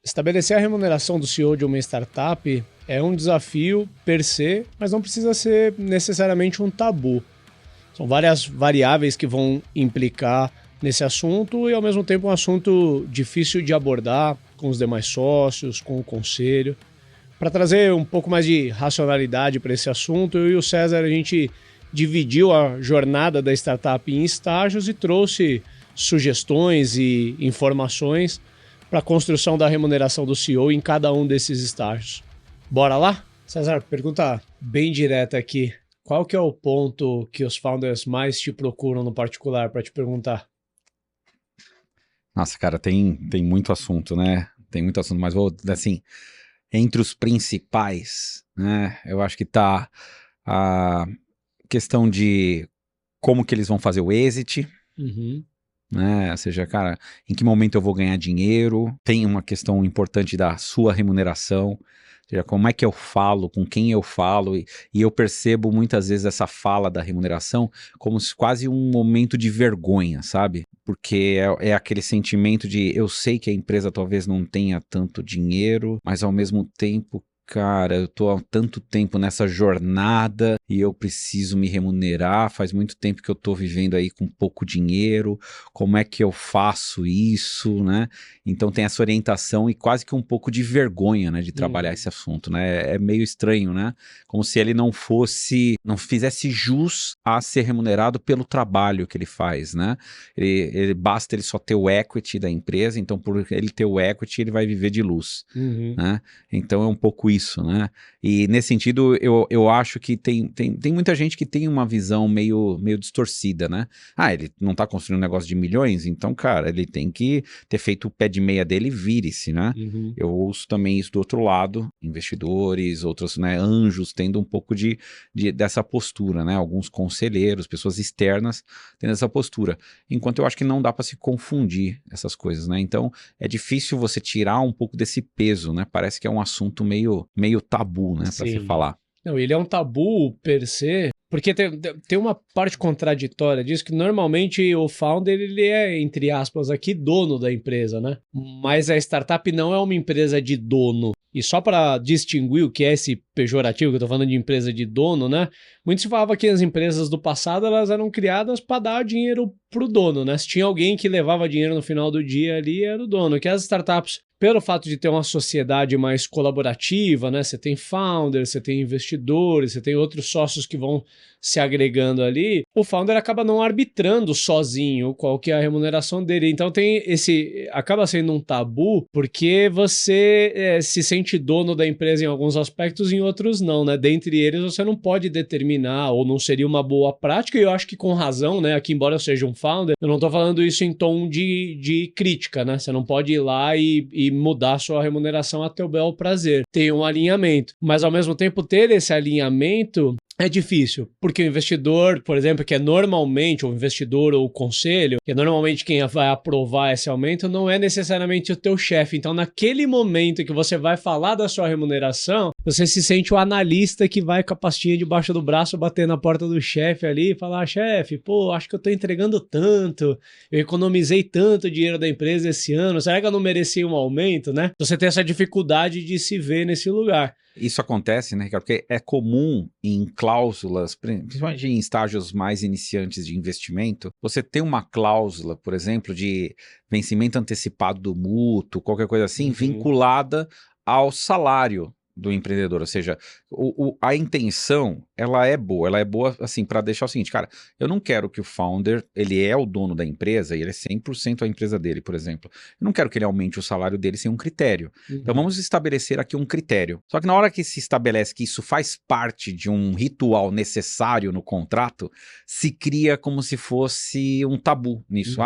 Estabelecer a remuneração do CEO de uma startup é um desafio per se, mas não precisa ser necessariamente um tabu. São várias variáveis que vão implicar nesse assunto e, ao mesmo tempo, um assunto difícil de abordar com os demais sócios, com o conselho. Para trazer um pouco mais de racionalidade para esse assunto, eu e o César, a gente dividiu a jornada da startup em estágios e trouxe sugestões e informações para a construção da remuneração do CEO em cada um desses estágios. Bora lá? César, pergunta bem direta aqui. Qual que é o ponto que os founders mais te procuram no particular para te perguntar? Nossa, cara, tem muito assunto, né? Tem muito assunto, mas vou, assim, entre os principais, né? Eu acho que tá a questão de como que eles vão fazer o exit, né? Ou seja, cara, em que momento eu vou ganhar dinheiro? Tem uma questão importante da sua remuneração, ou seja, como é que eu falo, com quem eu falo, e eu percebo muitas vezes essa fala da remuneração como se quase um momento de vergonha, sabe? Porque é aquele sentimento de eu sei que a empresa talvez não tenha tanto dinheiro, mas ao mesmo tempo, cara, eu tô há tanto tempo nessa jornada e eu preciso me remunerar, faz muito tempo que eu tô vivendo aí com pouco dinheiro, como é que eu faço isso, né? Então tem essa orientação e quase que um pouco de vergonha, né, de trabalhar esse assunto, né? É meio estranho, né? Como se ele não fizesse jus a ser remunerado pelo trabalho que ele faz, né? Basta ele só ter o equity da empresa, então por ele ter o equity ele vai viver de luz, né? Então é um pouco isso, né? E nesse sentido eu acho que tem muita gente que tem uma visão meio distorcida, né? Ah, ele não tá construindo um negócio de milhões, então, cara, ele tem que ter feito o pé de meia dele e vire-se, né? Eu ouço também isso do outro lado, investidores, outros, né, anjos tendo um pouco dessa postura, né? Alguns conselheiros, pessoas externas tendo essa postura. Enquanto eu acho que não dá para se confundir essas coisas, né? Então é difícil você tirar um pouco desse peso, né? Parece que é um assunto meio tabu, né, para se falar. Não, ele é um tabu per se, porque tem uma parte contraditória disso, que normalmente o founder, ele é, entre aspas aqui, dono da empresa, né? Mas a startup não é uma empresa de dono. E só para distinguir o que é esse pejorativo, que eu tô falando de empresa de dono, né? Muito se falava que as empresas do passado, elas eram criadas para dar dinheiro pro dono, né? Se tinha alguém que levava dinheiro no final do dia ali, era o dono. Que as startups, pelo fato de ter uma sociedade mais colaborativa, né? Você tem founders, você tem investidores, você tem outros sócios que vão se agregando ali, o founder acaba não arbitrando sozinho qual que é a remuneração dele. Então acaba sendo um tabu, porque você se sente dono da empresa em alguns aspectos, em outros não, né? Dentre eles você não pode determinar, ou não seria uma boa prática, e eu acho que com razão, né? Aqui, embora eu seja um founder, eu não tô falando isso em tom de crítica, né? Você não pode ir lá e mudar a sua remuneração a teu bel prazer. Tem um alinhamento, mas ao mesmo tempo ter esse alinhamento é difícil, porque o investidor, por exemplo, que é normalmente o investidor ou o conselho, que é normalmente quem vai aprovar esse aumento, não é necessariamente o teu chefe. Então, naquele momento que você vai falar da sua remuneração, você se sente o analista que vai com a pastinha debaixo do braço, bater na porta do chefe ali e falar: chefe, pô, acho que eu tô entregando tanto, eu economizei tanto dinheiro da empresa esse ano, será que eu não merecia um aumento, né? Você tem essa dificuldade de se ver nesse lugar. Isso acontece, né, Ricardo? Porque é comum em cláusulas, principalmente em estágios mais iniciantes de investimento, você ter uma cláusula, por exemplo, de vencimento antecipado do mútuo, qualquer coisa assim, vinculada ao salário do empreendedor, ou seja, a intenção, ela é boa assim, para deixar o seguinte, cara, eu não quero que o founder, ele é o dono da empresa, e ele é 100% a empresa dele, por exemplo, eu não quero que ele aumente o salário dele sem um critério, então vamos estabelecer aqui um critério, só que na hora que se estabelece que isso faz parte de um ritual necessário no contrato, se cria como se fosse um tabu nisso,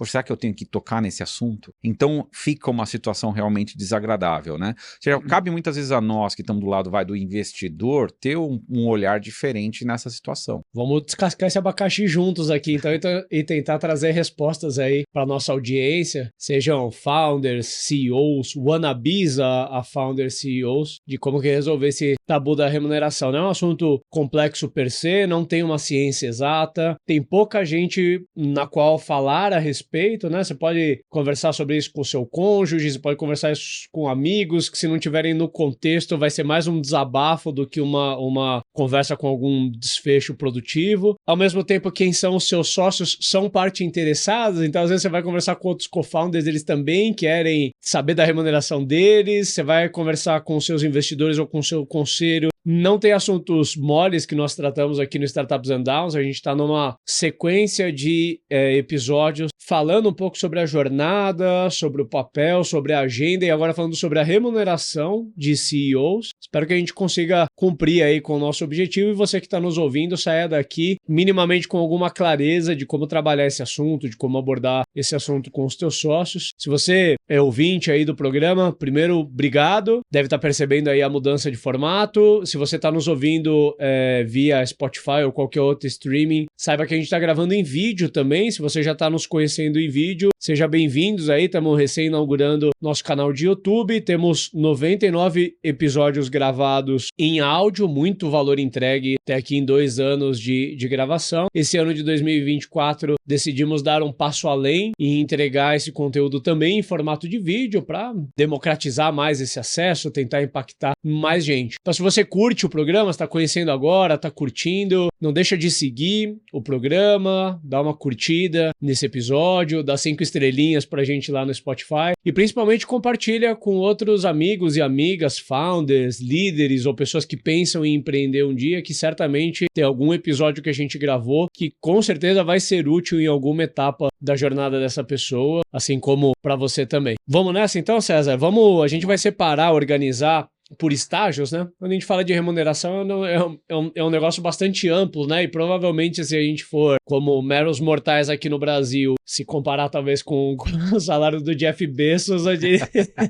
será que eu tenho que tocar nesse assunto? Então fica uma situação realmente desagradável, né? Ou seja, cabe muitas vezes a nós que estamos do lado do investidor ter um olhar olhar diferente nessa situação. Vamos descascar esse abacaxi juntos aqui, então, e tentar trazer respostas aí para nossa audiência, sejam founders, CEOs, wannabes a founders, CEOs, de como que resolver esse tabu da remuneração. Não é um assunto complexo per se, não tem uma ciência exata, tem pouca gente na qual falar a respeito, né? Você pode conversar sobre isso com o seu cônjuge, você pode conversar isso com amigos, que se não tiverem no contexto vai ser mais um desabafo do que uma conversa com algum desfecho produtivo. Ao mesmo tempo, quem são os seus sócios são parte interessados, então às vezes você vai conversar com outros co-founders, eles também querem saber da remuneração deles, você vai conversar com os seus investidores ou com o seu conselho. Não tem assuntos moles que nós tratamos aqui no Startups and Downs, a gente está numa sequência de episódios falando um pouco sobre a jornada, sobre o papel, sobre a agenda e agora falando sobre a remuneração de CEOs. Espero que a gente consiga cumprir aí com o nosso objetivo e você que está nos ouvindo saia daqui minimamente com alguma clareza de como trabalhar esse assunto, de como abordar esse assunto com os teus sócios. Se você é ouvinte aí do programa, primeiro, obrigado. Deve estar percebendo aí a mudança de formato. Se você está nos ouvindo via Spotify ou qualquer outro streaming, saiba que a gente está gravando em vídeo também. Se você já está nos conhecendo em vídeo, seja bem-vindos aí. Estamos recém-inaugurando nosso canal de YouTube. Temos 99 episódios gravados em áudio, muito valor entregue até aqui em 2 anos de gravação. Esse ano de 2024 decidimos dar um passo além e entregar esse conteúdo também em formato de vídeo para democratizar mais esse acesso, tentar impactar mais gente. Então, se você curte o programa, está conhecendo agora, está curtindo, não deixa de seguir o programa, dá uma curtida nesse episódio, dá 5 estrelinhas pra gente lá no Spotify e principalmente compartilha com outros amigos e amigas, founders, líderes ou pessoas que pensam em empreender um dia, que certamente tem algum episódio que a gente gravou que com certeza vai ser útil em alguma etapa da jornada dessa pessoa, assim como para você também. Vamos nessa então, César? A gente vai separar, organizar por estágios, né? Quando a gente fala de remuneração, é um negócio bastante amplo, né? E provavelmente se a gente for como meros mortais aqui no Brasil, se comparar talvez com o salário do Jeff Bezos,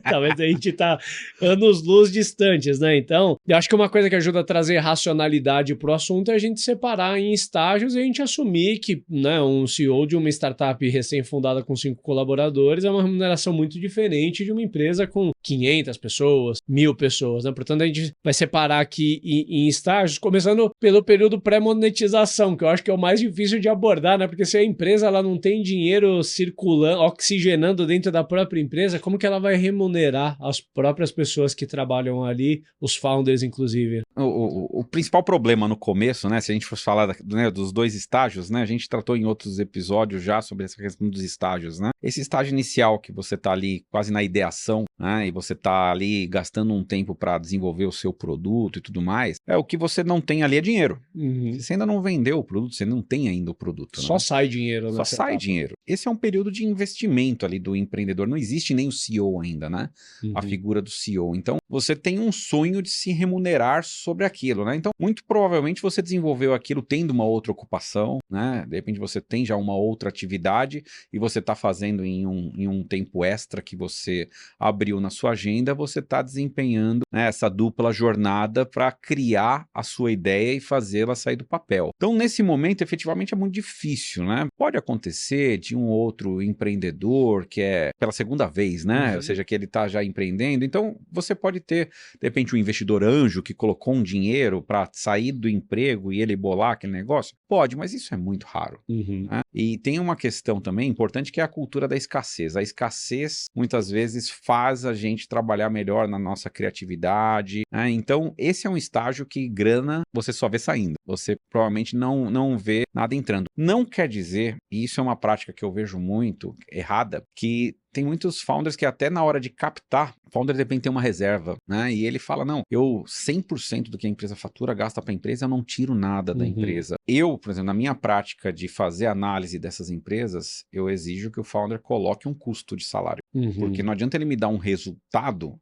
talvez a gente tá anos-luz distantes, né? Então, eu acho que uma coisa que ajuda a trazer racionalidade pro assunto é a gente separar em estágios e a gente assumir que, né, um CEO de uma startup recém-fundada com 5 colaboradores é uma remuneração muito diferente de uma empresa com 500 pessoas, 1.000 pessoas. Né? Portanto, a gente vai separar aqui em estágios, começando pelo período pré-monetização, que eu acho que é o mais difícil de abordar, né? Porque se a empresa ela não tem dinheiro circulando, oxigenando dentro da própria empresa, como que ela vai remunerar as próprias pessoas que trabalham ali, os founders, inclusive? O principal problema no começo, né? Se a gente fosse falar dos 2 estágios, né? A gente tratou em outros episódios já sobre essa questão dos estágios, né? Esse estágio inicial que você tá ali quase na ideação, né? E você tá ali gastando um tempo para desenvolver o seu produto e tudo mais, o que você não tem ali é dinheiro. Uhum. Você ainda não vendeu o produto, você não tem ainda o produto. Só sai dinheiro. Só sai dinheiro. Esse é um período de investimento ali do empreendedor. Não existe nem o CEO ainda, né? Uhum. A figura do CEO. Então, você tem um sonho de se remunerar sobre aquilo, né? Então, muito provavelmente você desenvolveu aquilo tendo uma outra ocupação, né? De repente você tem já uma outra atividade e você está fazendo em um tempo extra que você abriu na sua agenda, você está desempenhando, né, essa dupla jornada para criar a sua ideia e fazê-la sair do papel. Então, nesse momento, efetivamente é muito difícil, né? Pode acontecer de um outro empreendedor que é pela segunda vez, né? Uhum. Ou seja, que ele está já empreendendo. Então, você pode ter, de repente, um investidor anjo que colocou um dinheiro para sair do emprego e ele bolar aquele negócio. Pode, mas isso é muito raro. Uhum. Né? E tem uma questão também importante que é a cultura da escassez. A escassez, muitas vezes, faz a gente trabalhar melhor na nossa criatividade. Né? Então, esse é um estágio que grana você só vê saindo. Você provavelmente não vê nada entrando. Não quer dizer, e isso é uma prática que eu vejo muito errada, que tem muitos founders que até na hora de captar, o founder de repente tem uma reserva, né? E ele fala, não, eu 100% do que a empresa fatura gasta para a empresa, eu não tiro nada da empresa. Eu, por exemplo, na minha prática de fazer análise dessas empresas, eu exijo que o founder coloque um custo de salário. Porque não adianta ele me dar um resultado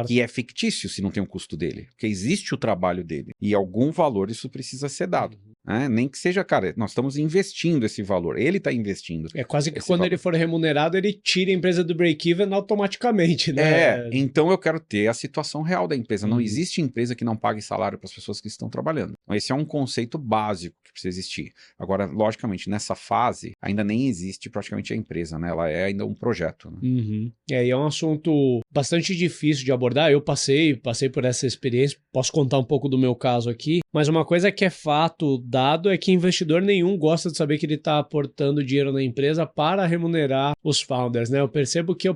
que é fictício se não tem o custo dele, porque existe o trabalho dele e algum valor isso precisa ser dado. né? Nem que seja, cara, nós estamos investindo esse valor, ele está investindo. É quase que esse quando valor. ele for remunerado, ele tira a empresa do break-even automaticamente, né? Então eu quero ter a situação real da empresa. Não Uhum. existe empresa que não pague salário para as pessoas que estão trabalhando. Então, esse é um conceito básico que precisa existir. Agora, logicamente, nessa fase, ainda nem existe praticamente a empresa, né? Ela é ainda um projeto. Né? Uhum. E é um assunto bastante difícil de abordar. Eu passei por essa experiência, posso contar um pouco do meu caso aqui, mas uma coisa que é fato dado é que investidor nenhum gosta de saber que ele está aportando dinheiro na empresa para remunerar os founders, né? Eu percebo que a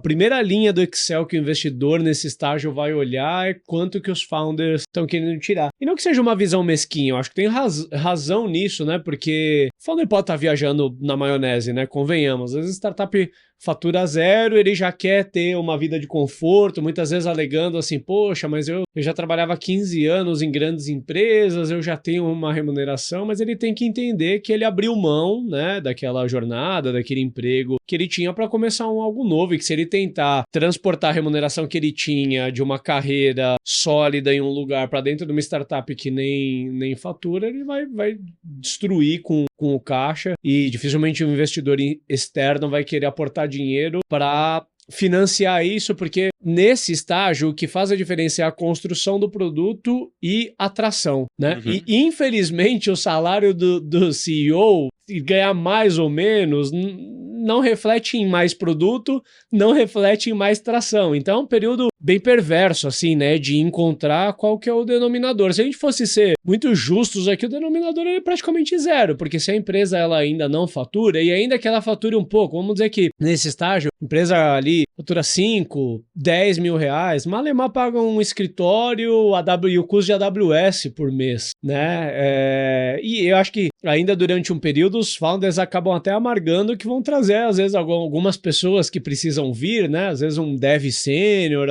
primeira linha do Excel que o investidor nesse estágio vai olhar é quanto que os founders estão querendo tirar. E não que seja uma visão mesquinha, eu acho que tem razão nisso, né? Porque o founder pode estar viajando na maionese, né? Convenhamos. Às vezes startup fatura zero, ele já quer ter uma vida de conforto, muitas vezes alegando assim, poxa, mas eu já trabalhava 15 anos em grandes empresas, eu já tenho uma remuneração, mas ele tem que entender que ele abriu mão, né, daquela jornada, daquele emprego que ele tinha para começar algo novo, e que se ele tentar transportar a remuneração que ele tinha de uma carreira sólida em um lugar para dentro de uma startup que nem fatura, ele vai destruir com o caixa, e dificilmente um investidor externo vai querer aportar dinheiro para financiar isso, porque nesse estágio o que faz a diferença é a construção do produto e a atração, né? Uhum. E infelizmente o salário do CEO ganhar mais ou menos não reflete em mais produto, não reflete em mais tração. Então é um período bem perverso, assim, né, de encontrar qual que é o denominador. Se a gente fosse ser muito justos aqui, o denominador é praticamente zero, porque se a empresa ela ainda não fatura, e ainda que ela fature um pouco, vamos dizer que nesse estágio, a empresa ali fatura 5, 10 mil reais, Malemar paga um escritório e o custo de AWS por mês, né? E eu acho que ainda durante um período os founders acabam até amargando que vão trazer, às vezes, algumas pessoas que precisam vir, né? Às vezes um dev sênior,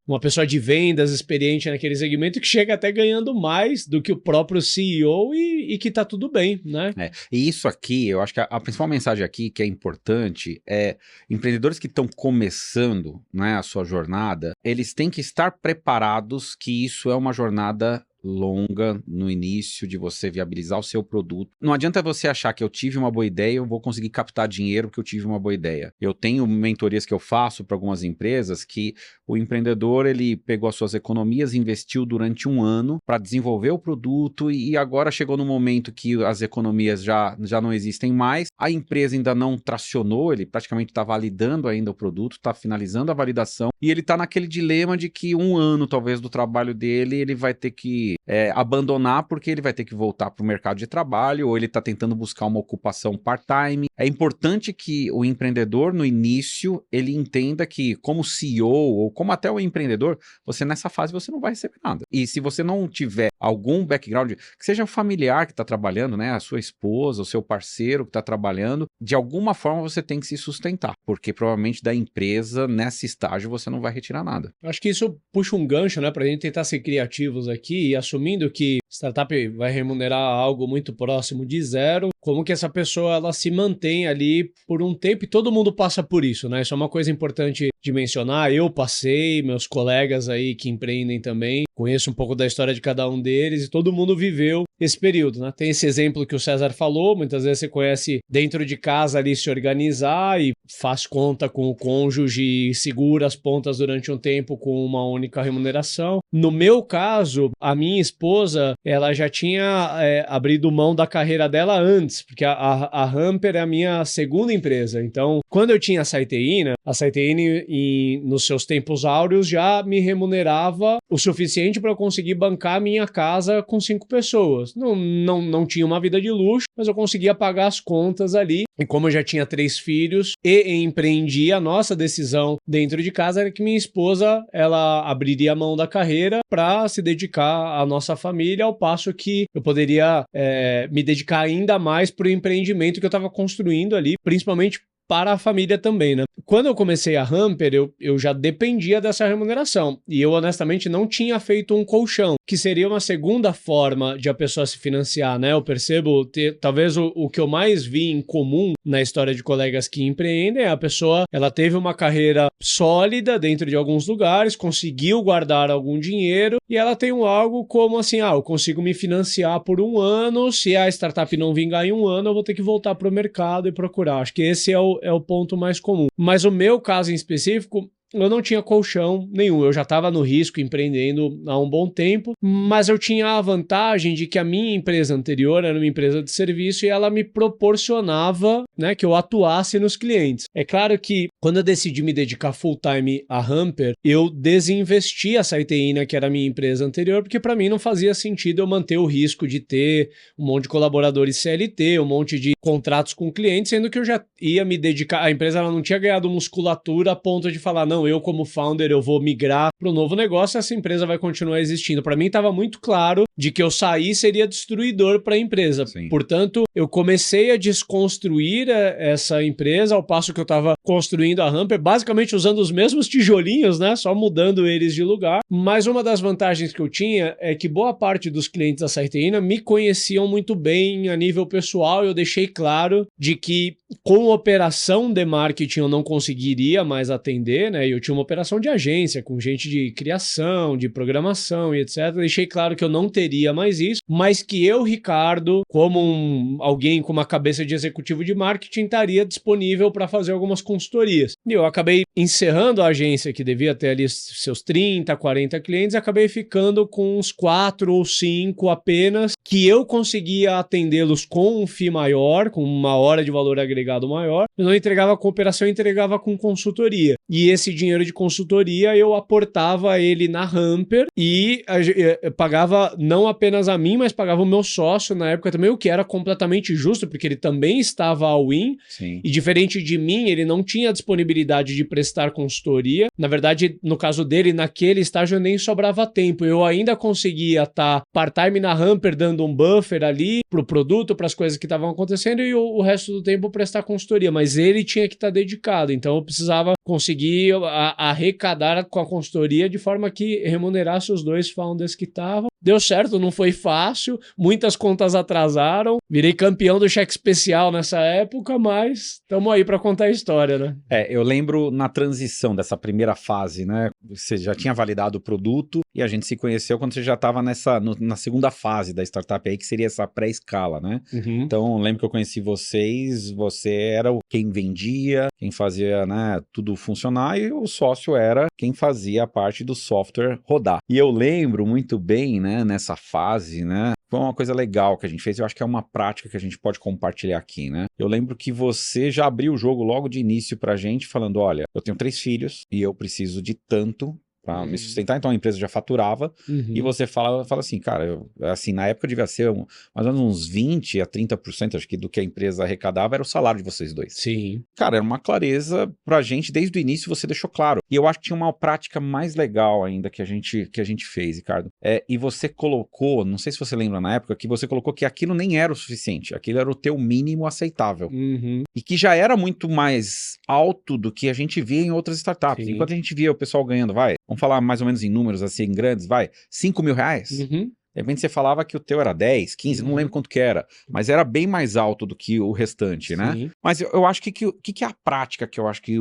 uma pessoa de vendas experiente naquele segmento que chega até ganhando mais do que o próprio CEO e que tá tudo bem, né? E isso aqui, eu acho que a principal mensagem aqui que é importante é empreendedores que estão começando, né, a sua jornada, eles têm que estar preparados que isso é uma jornada longa no início de você viabilizar o seu produto. Não adianta você achar que eu tive uma boa ideia, eu vou conseguir captar dinheiro porque eu tive uma boa ideia. Eu tenho mentorias que eu faço para algumas empresas que o empreendedor, ele pegou as suas economias, investiu durante um ano para desenvolver o produto e agora chegou no momento que as economias já não existem mais, a empresa ainda não tracionou, ele praticamente está validando ainda o produto, está finalizando a validação e ele está naquele dilema de que um ano talvez do trabalho dele ele vai ter que abandonar porque ele vai ter que voltar para o mercado de trabalho ou ele está tentando buscar uma ocupação part-time. É importante que o empreendedor no início ele entenda que como CEO ou como até o empreendedor, você nessa fase você não vai receber nada. E se você não tiver algum background, que seja o familiar que está trabalhando, né, a sua esposa, o seu parceiro que está trabalhando, de alguma forma você tem que se sustentar, porque provavelmente da empresa nesse estágio você não vai retirar nada. Acho que isso puxa um gancho, né, para a gente tentar ser criativos aqui e assumindo que startup vai remunerar algo muito próximo de zero, como que essa pessoa ela se mantém ali por um tempo, e todo mundo passa por isso, né? Isso é uma coisa importante de mencionar. Eu passei, meus colegas aí que empreendem também, conheço um pouco da história de cada um deles e todo mundo viveu esse período, né? Tem esse exemplo que o César falou, muitas vezes você conhece dentro de casa ali se organizar e faz conta com o cônjuge e segura as pontas durante um tempo com uma única remuneração. No meu caso, a minha esposa, ela já tinha abrido mão da carreira dela antes, porque a Hamper é a minha segunda empresa. Então, quando eu tinha a Siteina nos seus tempos áureos já me remunerava o suficiente para eu conseguir bancar a minha casa com 5 pessoas. Não tinha uma vida de luxo, mas eu conseguia pagar as contas ali. E como eu já tinha 3 filhos e empreendi, a nossa decisão dentro de casa era que minha esposa ela abriria a mão da carreira para se dedicar à nossa família, ao passo que eu poderia me dedicar ainda mais para o empreendimento que eu estava construindo ali, principalmente para a família também, né? Quando eu comecei a Hamper, eu já dependia dessa remuneração. E eu, honestamente, não tinha feito um colchão, que seria uma segunda forma de a pessoa se financiar, né? Eu percebo, talvez o que eu mais vi em comum na história de colegas que empreendem é a pessoa, ela teve uma carreira sólida dentro de alguns lugares, conseguiu guardar algum dinheiro e ela tem algo como assim, eu consigo me financiar por um ano, se a startup não vingar em um ano, eu vou ter que voltar para o mercado e procurar. Acho que esse é o ponto mais comum. Mas o meu caso em específico, eu não tinha colchão nenhum, eu já estava no risco empreendendo há um bom tempo, mas eu tinha a vantagem de que a minha empresa anterior era uma empresa de serviço e ela me proporcionava, né, que eu atuasse nos clientes. É claro que quando eu decidi me dedicar full time a Hamper, eu desinvesti a Siteina, que era a minha empresa anterior, porque para mim não fazia sentido eu manter o risco de ter um monte de colaboradores CLT, um monte de contratos com clientes, sendo que eu já ia me dedicar, a empresa ela não tinha ganhado musculatura a ponto de falar, não, eu como founder eu vou migrar para o novo negócio, essa empresa vai continuar existindo. Para mim estava muito claro de que eu sair seria destruidor para a empresa. Sim. Portanto, eu comecei a desconstruir essa empresa ao passo que eu estava construindo a Hamper, basicamente usando os mesmos tijolinhos, né? Só mudando eles de lugar. Mas uma das vantagens que eu tinha é que boa parte dos clientes da Siteina me conheciam muito bem a nível pessoal. Eu deixei claro de que com operação de marketing eu não conseguiria mais atender, né? Eu tinha uma operação de agência com gente de criação, de programação e etc. Deixei claro que eu não teria mais isso, mas que eu, Ricardo, como alguém com uma cabeça de executivo de marketing, estaria disponível para fazer algumas consultorias. E eu acabei encerrando a agência, que devia ter ali seus 30, 40 clientes, acabei ficando com uns 4 ou 5 apenas, que eu conseguia atendê-los com um FII maior, com uma hora de valor agregado maior. Eu não entregava com operação, eu entregava com consultoria. E esse dinheiro de consultoria eu aportava ele na Hamper e eu pagava não apenas a mim, mas pagava o meu sócio na época também, o que era completamente justo, porque ele também estava all-in. Sim. E diferente de mim, ele não tinha disponibilidade de prestar consultoria. Na verdade, no caso dele, naquele estágio nem sobrava tempo. Eu ainda conseguia estar part-time na Hamper, dando um buffer ali pro produto, para as coisas que estavam acontecendo e o resto do tempo prestar consultoria. Mas ele tinha que estar dedicado, então eu precisava conseguir arrecadar com a consultoria de forma que remunerasse os dois founders que estavam. Deu certo, não foi fácil, muitas contas atrasaram, virei campeão do cheque especial nessa época, mas estamos aí para contar a história, né? Eu lembro na transição dessa primeira fase, né? Você já tinha validado o produto e a gente se conheceu quando você já estava na segunda fase da startup aí, que seria essa pré-escala, né? Uhum. Então, lembro que eu conheci vocês, você era quem vendia, quem fazia, né, tudo funcionar, e o sócio era quem fazia a parte do software rodar. E eu lembro muito bem, né, nessa fase, né, foi uma coisa legal que a gente fez, eu acho que é uma prática que a gente pode compartilhar aqui, né? Eu lembro que você já abriu o jogo logo de início pra gente, falando, olha, eu tenho 3 filhos e eu preciso de tanto para me sustentar, então a empresa já faturava, e você fala assim, cara, assim, na época devia ser mais ou menos uns 20 a 30%, acho que do que a empresa arrecadava era o salário de vocês dois. Sim. Cara, era uma clareza pra gente, desde o início você deixou claro. E eu acho que tinha uma prática mais legal ainda que a gente fez, Ricardo. E você colocou, não sei se você lembra na época, que você colocou que aquilo nem era o suficiente, aquilo era o teu mínimo aceitável. Uhum. E que já era muito mais alto do que a gente via em outras startups. Sim. Enquanto a gente via o pessoal ganhando, vamos falar mais ou menos em números assim grandes, R$5 mil. Uhum. De repente você falava que o teu era 10, 15, não lembro quanto que era, mas era bem mais alto do que o restante, né? Sim. Mas eu acho que é a prática que eu acho que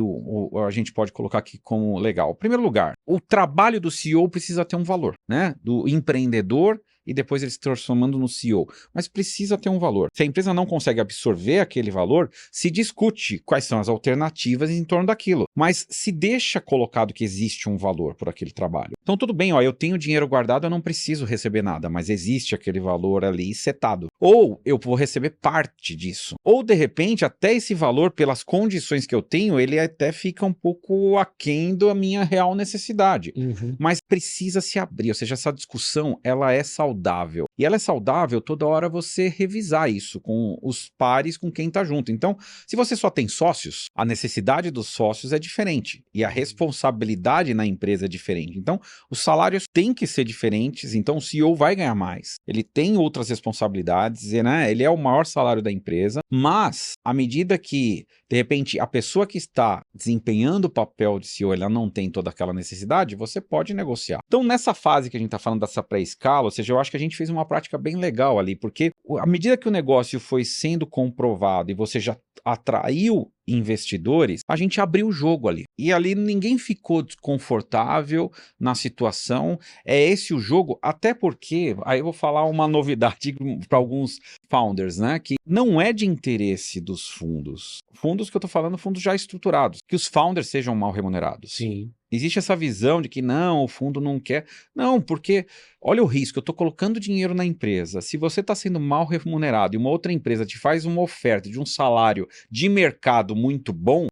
a gente pode colocar aqui como legal. Em primeiro lugar, o trabalho do CEO precisa ter um valor, né? Do empreendedor e depois ele se transformando no CEO. Mas precisa ter um valor. Se a empresa não consegue absorver aquele valor, se discute quais são as alternativas em torno daquilo. Mas se deixa colocado que existe um valor por aquele trabalho. Então tudo bem, eu tenho dinheiro guardado, eu não preciso receber nada, mas existe aquele valor ali setado. Ou eu vou receber parte disso. Ou de repente, até esse valor, pelas condições que eu tenho, ele até fica um pouco aquém da minha real necessidade. Uhum. Mas precisa se abrir, ou seja, essa discussão, ela é saudável. E ela é saudável toda hora você revisar isso com os pares, com quem tá junto. Então, se você só tem sócios, a necessidade dos sócios é diferente. E a responsabilidade na empresa é diferente. Então, Os salários têm que ser diferentes, então o CEO vai ganhar mais. Ele tem outras responsabilidades, né? Ele é o maior salário da empresa, mas à medida que, de repente, a pessoa que está desempenhando o papel de CEO, ela não tem toda aquela necessidade, você pode negociar. Então, nessa fase que a gente está falando dessa pré-escala, ou seja, eu acho que a gente fez uma prática bem legal ali, porque à medida que o negócio foi sendo comprovado e você já atraiu investidores, a gente abriu o jogo ali. E ali ninguém ficou desconfortável na situação. É esse o jogo, até porque, aí eu vou falar uma novidade para alguns founders, né? Que não é de interesse dos fundos. Fundos que eu tô falando, fundos já estruturados. Que os founders sejam mal remunerados. Sim. Existe essa visão de que não, o fundo não quer. Não, porque olha o risco, eu estou colocando dinheiro na empresa. Se você está sendo mal remunerado e uma outra empresa te faz uma oferta de um salário de mercado muito bom,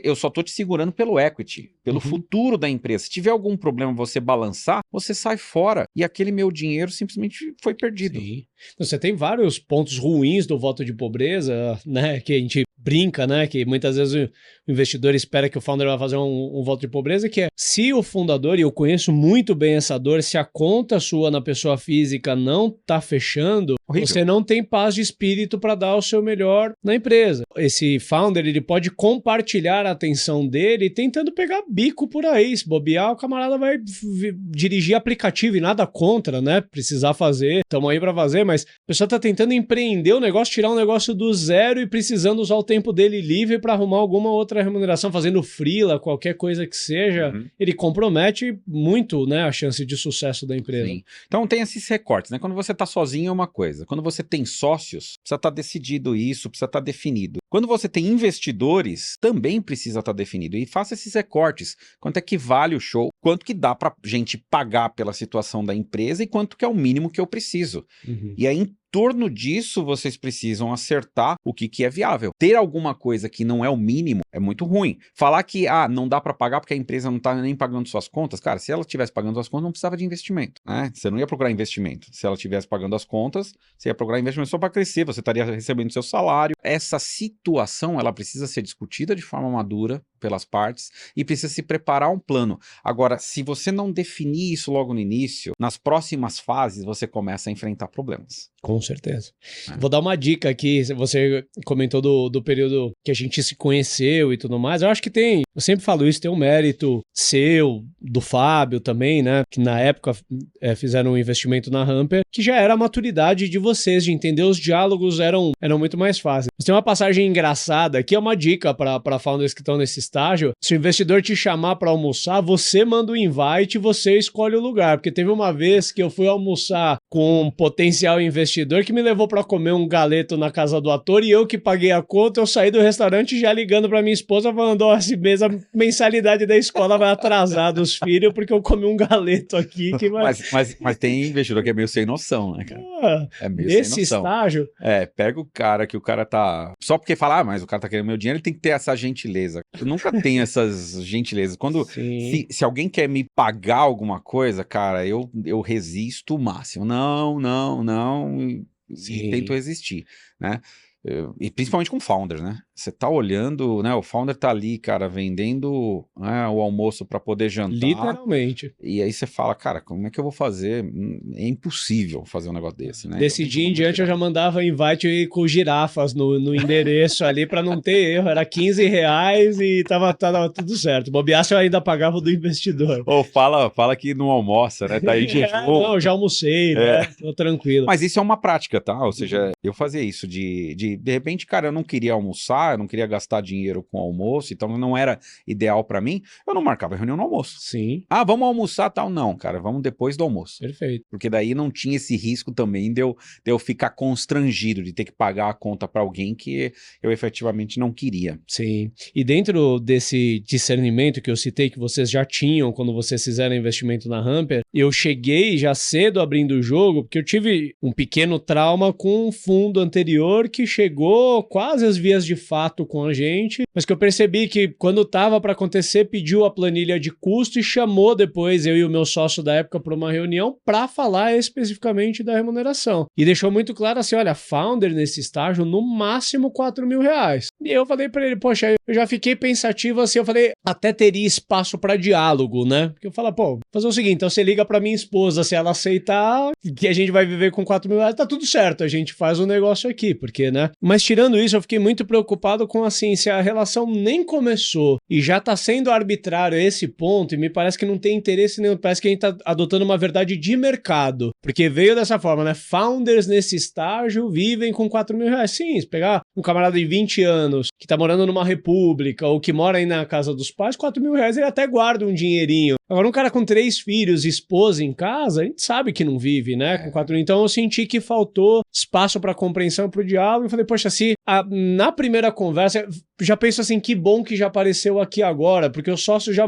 eu só estou te segurando pelo equity, pelo futuro da empresa. Se tiver algum problema você balançar, você sai fora e aquele meu dinheiro simplesmente foi perdido. Sim. Você tem vários pontos ruins do voto de pobreza, né? Que a gente brinca, né? Que muitas vezes o investidor espera que o founder vai fazer um voto de pobreza, que é se o fundador, e eu conheço muito bem essa dor, se a conta sua na pessoa física não tá fechando, horrível. Você não tem paz de espírito para dar o seu melhor na empresa. Esse founder, ele pode compartilhar a atenção dele tentando pegar bico por aí. Se bobear, o camarada vai dirigir aplicativo e nada contra, né? Precisar fazer, estamos aí para fazer, mas a pessoa tá tentando empreender o negócio, tirar um negócio do zero e precisando usar o tempo dele livre para arrumar alguma outra remuneração, fazendo freela, qualquer coisa que seja, ele compromete muito, né, a chance de sucesso da empresa. Sim. Então tem esses recortes, né? Quando você tá sozinho é uma coisa, quando você tem sócios, precisa estar decidido isso, precisa estar definido. Quando você tem investidores, também precisa estar definido. E faça esses recortes. Quanto é que vale o show? Quanto que dá pra gente pagar pela situação da empresa e quanto que é o mínimo que eu preciso. E aí, em torno disso, vocês precisam acertar o que é viável. Ter alguma coisa que não é o mínimo é muito ruim. Falar que não dá para pagar porque a empresa não está nem pagando suas contas, cara, se ela estivesse pagando suas contas, não precisava de investimento, né? Você não ia procurar investimento. Se ela estivesse pagando as contas, você ia procurar investimento só para crescer, você estaria recebendo seu salário. Essa situação, ela precisa ser discutida de forma madura pelas partes e precisa se preparar um plano. Agora, se você não definir isso logo no início, nas próximas fases você começa a enfrentar problemas. Com certeza. Vou dar uma dica aqui, você comentou do período que a gente se conheceu e tudo mais, eu acho que eu sempre falo isso, tem um mérito seu, do Fábio também, né, que na época fizeram um investimento na Hamper, que já era a maturidade de vocês, de entender os diálogos eram muito mais fáceis. Mas tem uma passagem engraçada, aqui é uma dica para founders que estão nesse estágio, se o investidor te chamar para almoçar, você manda o invite e você escolhe o lugar, porque teve uma vez que eu fui almoçar com um potencial investidor que me levou para comer um galeto na casa do ator e eu que paguei a conta, eu saí do restaurante já ligando para minha esposa falando, esse mês a mensalidade da escola vai atrasar dos filhos porque eu comi um galeto aqui que vai... mas tem investidor que é meio sem noção, né, cara? É meio nesse sem noção. Estágio... pega o cara que o cara tá... Só porque fala, mas o cara tá querendo meu dinheiro, ele tem que ter essa gentileza. Eu nunca tenho essas gentilezas. Quando... Se alguém quer me pagar alguma coisa, cara, eu resisto o máximo. Não. E tento resistir, né? E principalmente com founder, né? Você tá olhando, né? O founder tá ali, cara, vendendo, né, o almoço para poder jantar. Literalmente. E aí você fala, cara, como é que eu vou fazer? É impossível fazer um negócio desse, né? Desse dia em diante eu já mandava invite com girafas no endereço ali para não ter erro. Era R$15 e tava tudo certo. Bobeasse eu ainda pagava o do investidor. Ou fala que não almoça, né? Tá aí de não, já almocei, né? Tô tranquilo. Mas isso é uma prática, tá? Ou seja, eu fazia isso de repente, cara, eu não queria almoçar, eu não queria gastar dinheiro com almoço, então não era ideal pra mim, eu não marcava reunião no almoço. Sim. Vamos almoçar tal? Não, cara, vamos depois do almoço. Perfeito. Porque daí não tinha esse risco também de eu ficar constrangido, de ter que pagar a conta pra alguém que eu efetivamente não queria. Sim. E dentro desse discernimento que eu citei, que vocês já tinham quando vocês fizeram investimento na Hamper, eu cheguei já cedo abrindo o jogo, porque eu tive um pequeno trauma com um fundo anterior que chegou quase às vias de fato fato com a gente, mas que eu percebi que quando estava para acontecer, pediu a planilha de custo e chamou depois eu e o meu sócio da época para uma reunião para falar especificamente da remuneração. E deixou muito claro assim, olha, founder nesse estágio, no máximo R$ 4.000. E eu falei para ele, poxa, eu já fiquei pensativo assim, eu falei, até teria espaço para diálogo, né? Porque eu falo, pô, fazer o seguinte, então você liga para minha esposa, se ela aceitar, que a gente vai viver com R$ 4.000, tá tudo certo, a gente faz um negócio aqui, porque, né? Mas tirando isso, eu fiquei muito preocupado com, assim, se a relação nem começou e já tá sendo arbitrário esse ponto, e me parece que não tem interesse nenhum, parece que a gente tá adotando uma verdade de mercado, porque veio dessa forma, né? Founders nesse estágio vivem com R$ 4.000. Sim, se pegar um camarada de 20 anos que tá morando numa república ou que mora aí na casa dos pais, R$ 4.000 ele até guarda um dinheirinho. Agora, um cara com 3 filhos e esposa em casa, a gente sabe que não vive, né? Com 4 mil. Então, eu senti que faltou espaço para compreensão, para o diálogo. E falei, poxa, se na primeira conversa, já penso assim, que bom que já apareceu aqui agora, porque o sócio já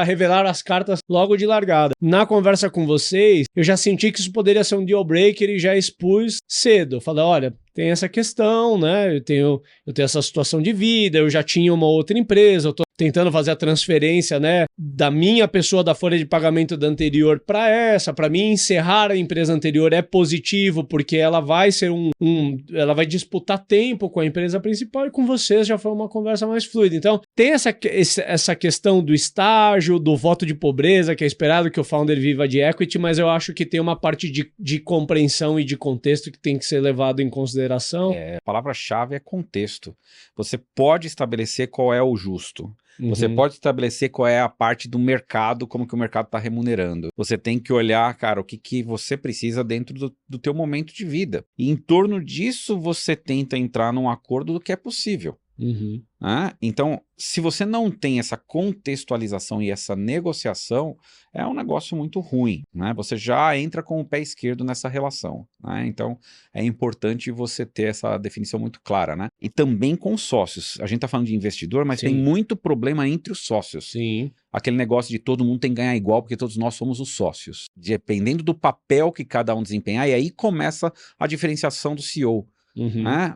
revelar as cartas logo de largada. Na conversa com vocês, eu já senti que isso poderia ser um deal breaker e já expus cedo. Falei, olha, tem essa questão, né? Eu tenho essa situação de vida, eu já tinha uma outra empresa, eu tô tentando fazer a transferência, né, da minha pessoa da folha de pagamento da anterior para essa. Para mim, encerrar a empresa anterior é positivo, porque ela vai ser ela vai disputar tempo com a empresa principal, e com vocês já foi uma conversa mais fluida. Então, tem essa questão do estágio, do voto de pobreza, que é esperado que o founder viva de equity, mas eu acho que tem uma parte de compreensão e de contexto que tem que ser levado em consideração. A palavra-chave é contexto. Você pode estabelecer qual é o justo. Você pode estabelecer qual é a parte do mercado, como que o mercado está remunerando. Você tem que olhar, cara, o que você precisa dentro do teu momento de vida. E em torno disso, você tenta entrar num acordo do que é possível. Então, se você não tem essa contextualização e essa negociação, é um negócio muito ruim, né? Você já entra com o pé esquerdo nessa relação, né? Então, é importante você ter essa definição muito clara, né? E também com os sócios. A gente tá falando de investidor, mas tem muito problema entre os sócios. Sim. Aquele negócio de todo mundo tem que ganhar igual, porque todos nós somos os sócios. Dependendo do papel que cada um desempenhar, e aí começa a diferenciação do CEO.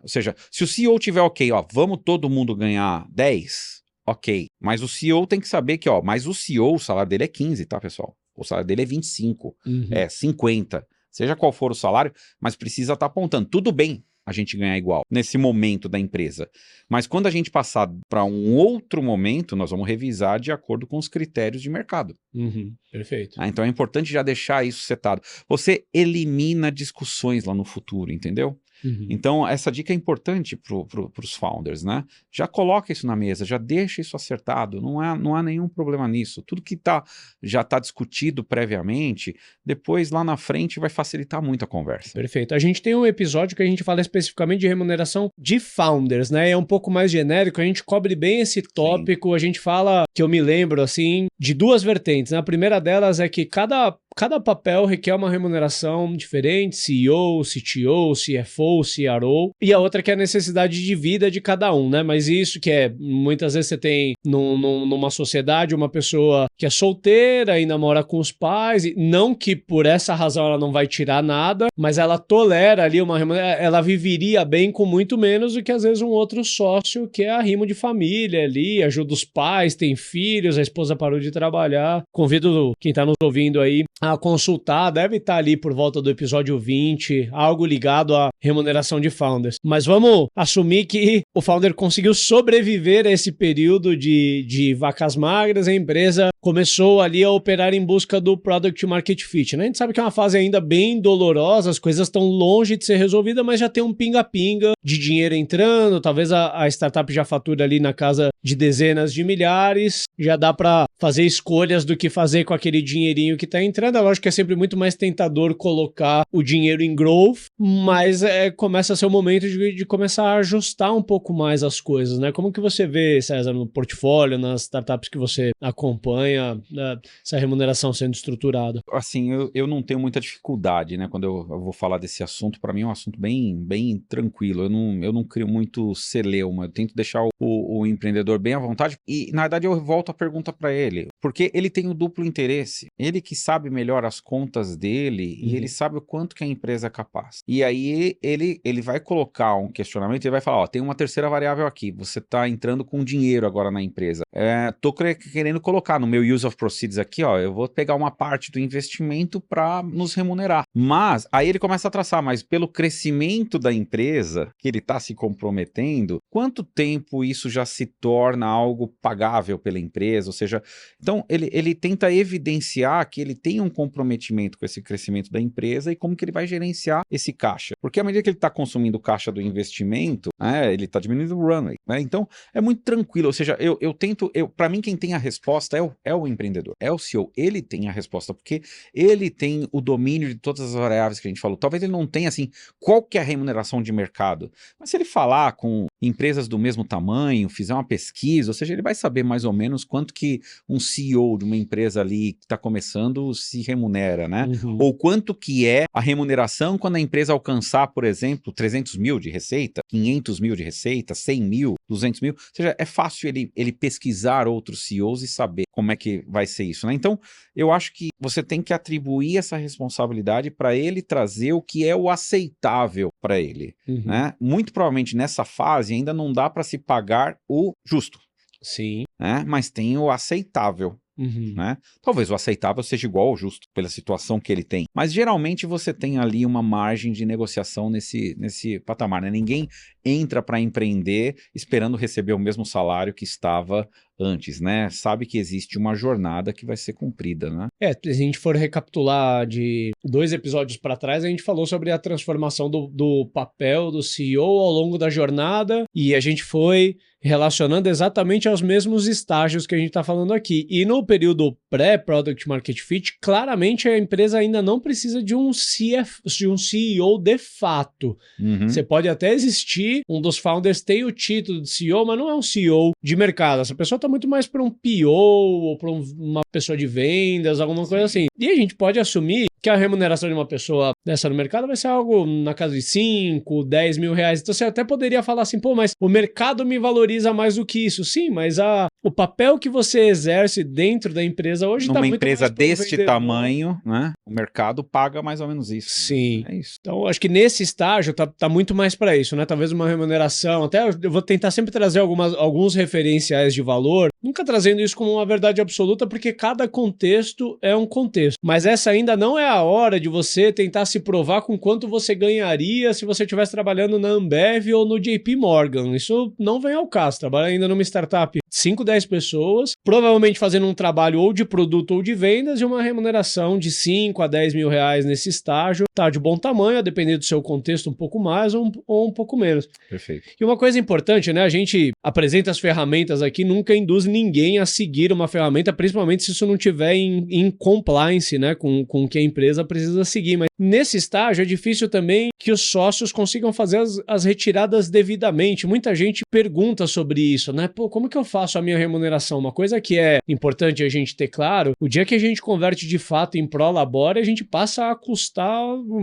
Ou seja, se o CEO tiver ok, ó, vamos todo mundo ganhar 10, ok, mas o CEO tem que saber que, ó, mas o CEO, o salário dele é 15, tá, pessoal? O salário dele é 25, é 50, seja qual for o salário, mas precisa estar apontando, tudo bem a gente ganhar igual nesse momento da empresa, mas quando a gente passar para um outro momento, nós vamos revisar de acordo com os critérios de mercado. Perfeito. Então é importante já deixar isso setado. Você elimina discussões lá no futuro, entendeu? Então, essa dica é importante para os founders, né? Já coloca isso na mesa, já deixa isso acertado, não há nenhum problema nisso. Tudo que já está discutido previamente, depois lá na frente vai facilitar muito a conversa. Perfeito. A gente tem um episódio que a gente fala especificamente de remuneração de founders, né? É um pouco mais genérico, a gente cobre bem esse tópico, a gente fala, que eu me lembro, assim, de 2 vertentes, né? A primeira delas é que cada papel requer uma remuneração diferente, CEO, CTO, CFO, CRO, e a outra que é a necessidade de vida de cada um, né? Mas isso que muitas vezes você tem numa sociedade uma pessoa que é solteira e namora com os pais, e não que por essa razão ela não vai tirar nada, mas ela tolera ali uma remuneração, ela viveria bem com muito menos do que às vezes um outro sócio que é arrimo de família ali, ajuda os pais, tem filhos, a esposa parou de trabalhar. Convido quem está nos ouvindo aí a consultar, deve estar ali por volta do episódio 20, algo ligado à remuneração de founders. Mas vamos assumir que o founder conseguiu sobreviver a esse período de vacas magras, a empresa começou ali a operar em busca do Product Market Fit, né? A gente sabe que é uma fase ainda bem dolorosa, as coisas estão longe de ser resolvidas, mas já tem um pinga-pinga de dinheiro entrando, talvez a startup já fatura ali na casa de dezenas de milhares, já dá para fazer escolhas do que fazer com aquele dinheirinho que está entrando. É lógico que é sempre muito mais tentador colocar o dinheiro em growth, mas começa a ser o momento de começar a ajustar um pouco mais as coisas, né? Como que você vê, César, no portfólio, nas startups que você acompanha, essa remuneração sendo estruturada? Assim, eu não tenho muita dificuldade, né? Quando eu vou falar desse assunto, para mim é um assunto bem tranquilo. Eu não crio muito celeuma, eu tento deixar o empreendedor bem à vontade. E, na verdade, eu volto a pergunta para ele, porque ele tem o duplo interesse. Ele que sabe melhor as contas dele e ele sabe o quanto que a empresa é capaz. E aí ele vai colocar um questionamento, ele vai falar, ó, tem uma terceira variável aqui, você está entrando com dinheiro agora na empresa. Tô querendo colocar no meu use of proceeds aqui, ó, eu vou pegar uma parte do investimento para nos remunerar. Mas, aí ele começa a traçar, mas pelo crescimento da empresa, que ele está se comprometendo, quanto tempo isso já se torna algo pagável pela empresa? Ou seja, então ele tenta evidenciar que ele tem um comprometimento com esse crescimento da empresa e como que ele vai gerenciar esse caixa. Porque à medida que ele está consumindo caixa do investimento, ele está diminuindo o runway, né? Então, é muito tranquilo. Ou seja, para mim, quem tem a resposta é o empreendedor, é o CEO. Ele tem a resposta, porque ele tem o domínio de todas as variáveis que a gente falou. Talvez ele não tenha, assim, qual que é a remuneração de mercado. Mas se ele falar com empresas do mesmo tamanho, fizer uma pesquisa, ou seja, ele vai saber mais ou menos quanto que um CEO de uma empresa ali que está começando se remunera, né? Ou quanto que é a remuneração quando a empresa alcançar, por exemplo, 300 mil de receita, 500 mil de receita, 100 mil, 200 mil. Ou seja, é fácil ele pesquisar outros CEOs e saber como é que vai ser isso, né? Então, eu acho que você tem que atribuir essa responsabilidade para ele trazer o que é o aceitável para ele, né? Muito provavelmente nessa fase ainda não dá para se pagar o justo. Sim. Né? Mas tem o aceitável. Né? Talvez o aceitável seja igual ao justo pela situação que ele tem, mas geralmente você tem ali uma margem de negociação nesse patamar, né? Ninguém entra para empreender esperando receber o mesmo salário que estava antes, né? Sabe que existe uma jornada que vai ser cumprida, né? Se a gente for recapitular de 2 episódios para trás, a gente falou sobre a transformação do papel do CEO ao longo da jornada e a gente foi relacionando exatamente aos mesmos estágios que a gente está falando aqui. E no período pré-Product Market Fit, claramente a empresa ainda não precisa de um CEO de fato. Você pode até existir, um dos founders tem o título de CEO, mas não é um CEO de mercado. Essa pessoa está muito mais para um PO ou para uma pessoa de vendas, alguma coisa assim. E a gente pode assumir que a remuneração de uma pessoa dessa no mercado vai ser algo na casa de 5, 10 mil reais. Então você até poderia falar assim, pô, mas o mercado me valoriza mais do que isso. Sim, mas o papel que você exerce dentro da empresa hoje está muito mais... Numa empresa deste tamanho, né? O mercado paga mais ou menos isso. Sim. Né? É isso. Então, acho que nesse estágio tá muito mais para isso, né? Talvez uma remuneração, até eu vou tentar sempre trazer alguns referenciais de valor, nunca trazendo isso como uma verdade absoluta, porque cada contexto é um contexto. Mas essa ainda não é a hora de você tentar se provar com quanto você ganharia se você estivesse trabalhando na Ambev ou no JP Morgan. Isso não vem ao caso. Trabalha ainda numa startup 5, 10 pessoas, provavelmente fazendo um trabalho ou de produto ou de vendas e uma remuneração de 5 a 10 mil reais nesse estágio. Tá de bom tamanho, a depender do seu contexto, um pouco mais ou um pouco menos. Perfeito. E uma coisa importante, né? A gente apresenta as ferramentas aqui, nunca induz ninguém a seguir uma ferramenta, principalmente se isso não tiver em compliance, né? Com o que a empresa precisa seguir. Mas nesse estágio é difícil também que os sócios consigam fazer as retiradas devidamente. Muita gente pergunta sobre isso, né? Pô, como que eu faço a minha remuneração? Uma coisa que é importante a gente ter claro, o dia que a gente converte de fato em pró-labore, a gente passa a custar,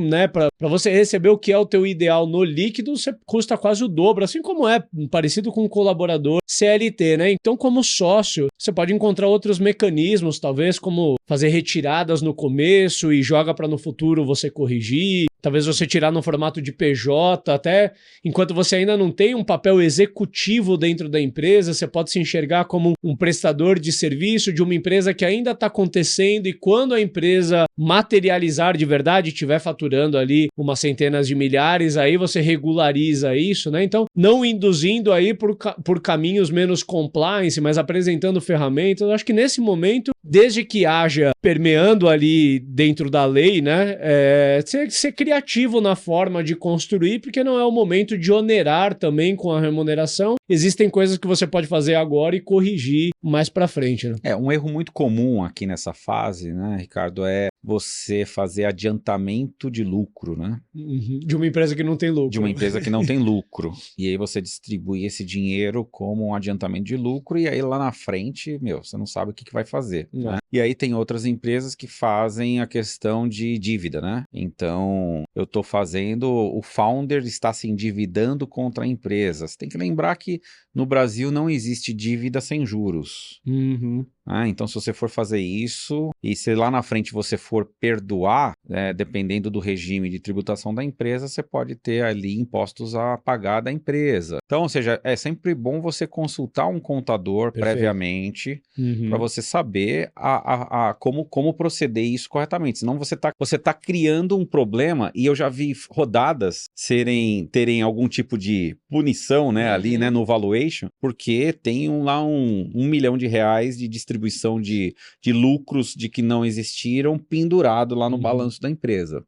né? Para você receber o que é o teu ideal no líquido, você custa quase o dobro, assim como é parecido com um colaborador CLT, né? Então, como sócio, você pode encontrar outros mecanismos, talvez como fazer retiradas no começo e joga para no futuro você corrigir. Talvez você tirar no formato de PJ, até enquanto você ainda não tem um papel executivo dentro da empresa, você pode se enxergar como um prestador de serviço de uma empresa que ainda está acontecendo e quando a empresa materializar de verdade, estiver faturando ali umas centenas de milhares, aí você regulariza isso, né? Então, não induzindo aí por caminhos menos compliance, mas apresentando ferramentas. Eu acho que nesse momento, desde que haja permeando ali dentro da lei, né? Ser criativo na forma de construir, porque não é o momento de onerar também com a remuneração. Existem coisas que você pode fazer agora e corrigir mais para frente, né? Um erro muito comum aqui nessa fase, né, Ricardo, é você fazer adiantamento de lucro, né? De uma empresa que não tem lucro. De uma empresa que não tem lucro. E aí você distribui esse dinheiro como um adiantamento de lucro e aí lá na frente, você não sabe o que vai fazer. Né? E aí tem outras empresas que fazem a questão de dívida, né? Então, eu estou fazendo, o founder está se endividando contra a empresa. Você tem que lembrar que no Brasil não existe dívida sem juros. Então, se você for fazer isso, e se lá na frente você for perdoar, dependendo do regime de tributação da empresa, você pode ter ali impostos a pagar da empresa. Então, ou seja, é sempre bom você consultar um contador previamente, para você saber como proceder isso corretamente. Senão você tá criando um problema, e eu já vi rodadas terem algum tipo de punição, né, ali, né, no valuation, porque tem lá R$1 milhão de distribuição de lucros de que não existiram pendurado lá no balanço da empresa.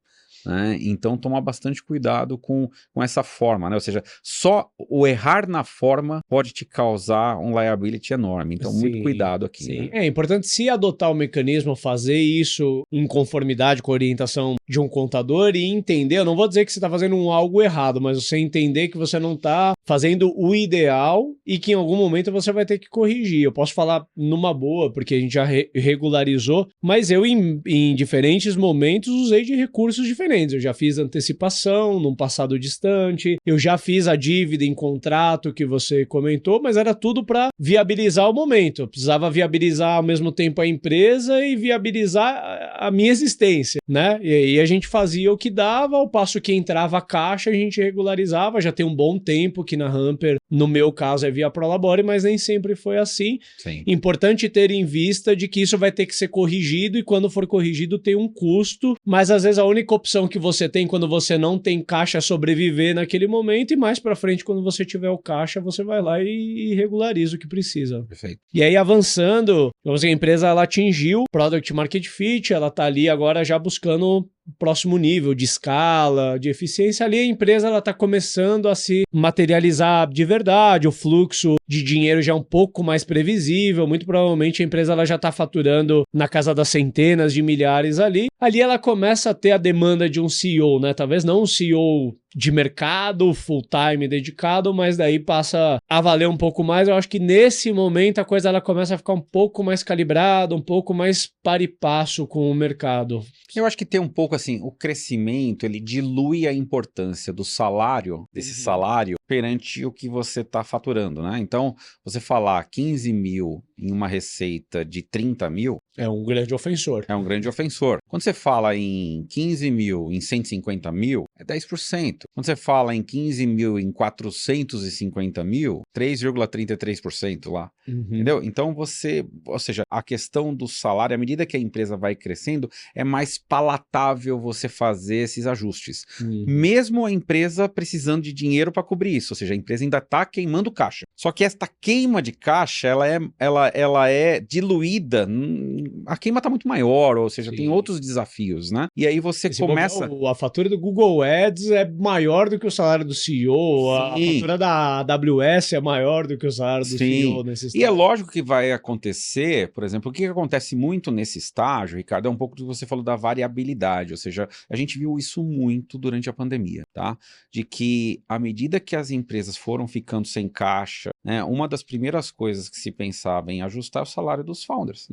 Então, tomar bastante cuidado com essa forma, né? Ou seja, só o errar na forma pode te causar um liability enorme. Então, muito cuidado aqui. Sim. Né? É importante, se adotar o mecanismo, fazer isso em conformidade com a orientação de um contador e entender, eu não vou dizer que você está fazendo algo errado, mas você entender que você não está fazendo o ideal e que em algum momento você vai ter que corrigir. Eu posso falar numa boa, porque a gente já regularizou, mas eu em diferentes momentos usei de recursos diferentes. Eu já fiz antecipação num passado distante, eu já fiz a dívida em contrato que você comentou, mas era tudo para viabilizar o momento. Eu precisava viabilizar ao mesmo tempo a empresa e viabilizar a minha existência, né? E aí a gente fazia o que dava, ao passo que entrava a caixa, a gente regularizava. Já tem um bom tempo que na Hamper, no meu caso, é via Prolabore, mas nem sempre foi assim. Sim. Importante ter em vista de que isso vai ter que ser corrigido, e quando for corrigido tem um custo, mas às vezes a única opção que você tem quando você não tem caixa é sobreviver naquele momento, e mais pra frente, quando você tiver o caixa, você vai lá e regulariza o que precisa. Perfeito. E aí, avançando, a empresa ela atingiu Product Market Fit, ela tá ali agora já buscando próximo nível de escala, de eficiência. Ali a empresa ela está começando a se materializar de verdade, o fluxo de dinheiro já é um pouco mais previsível, muito provavelmente a empresa ela já está faturando na casa das centenas de milhares ali. Ali ela começa a ter a demanda de um CEO, né? Talvez não um CEO de mercado, full time dedicado, mas daí passa a valer um pouco mais. Eu acho que nesse momento a coisa ela começa a ficar um pouco mais calibrada, um pouco mais par e passo com o mercado. Eu acho que tem um pouco assim, o crescimento, ele dilui a importância do salário, desse salário, perante o que você está faturando, né? Então, você falar 15 mil em uma receita de 30 mil... é um grande ofensor. É um grande ofensor. Quando você fala em 15 mil em 150 mil, é 10%. Quando você fala em 15 mil em 450 mil, 3,33% lá. Entendeu? Então ou seja, a questão do salário, à medida que a empresa vai crescendo, é mais palatável você fazer esses ajustes. Mesmo a empresa precisando de dinheiro para cobrir isso, ou seja, a empresa ainda está queimando caixa. Só que esta queima de caixa, ela é diluída, a queima está muito maior, ou seja, tem outros desafios, né? E aí você começa... A fatura do Google Ads é maior do que o salário do CEO, a fatura da AWS é maior do que o salário do CEO nesse estágio. E é lógico que vai acontecer, por exemplo, o que acontece muito nesse estágio, Ricardo, é um pouco do que você falou da variabilidade, ou seja, a gente viu isso muito durante a pandemia, tá? De que à medida que as empresas foram ficando sem caixa, né, uma das primeiras coisas que se pensava em ajustar é o salário dos founders.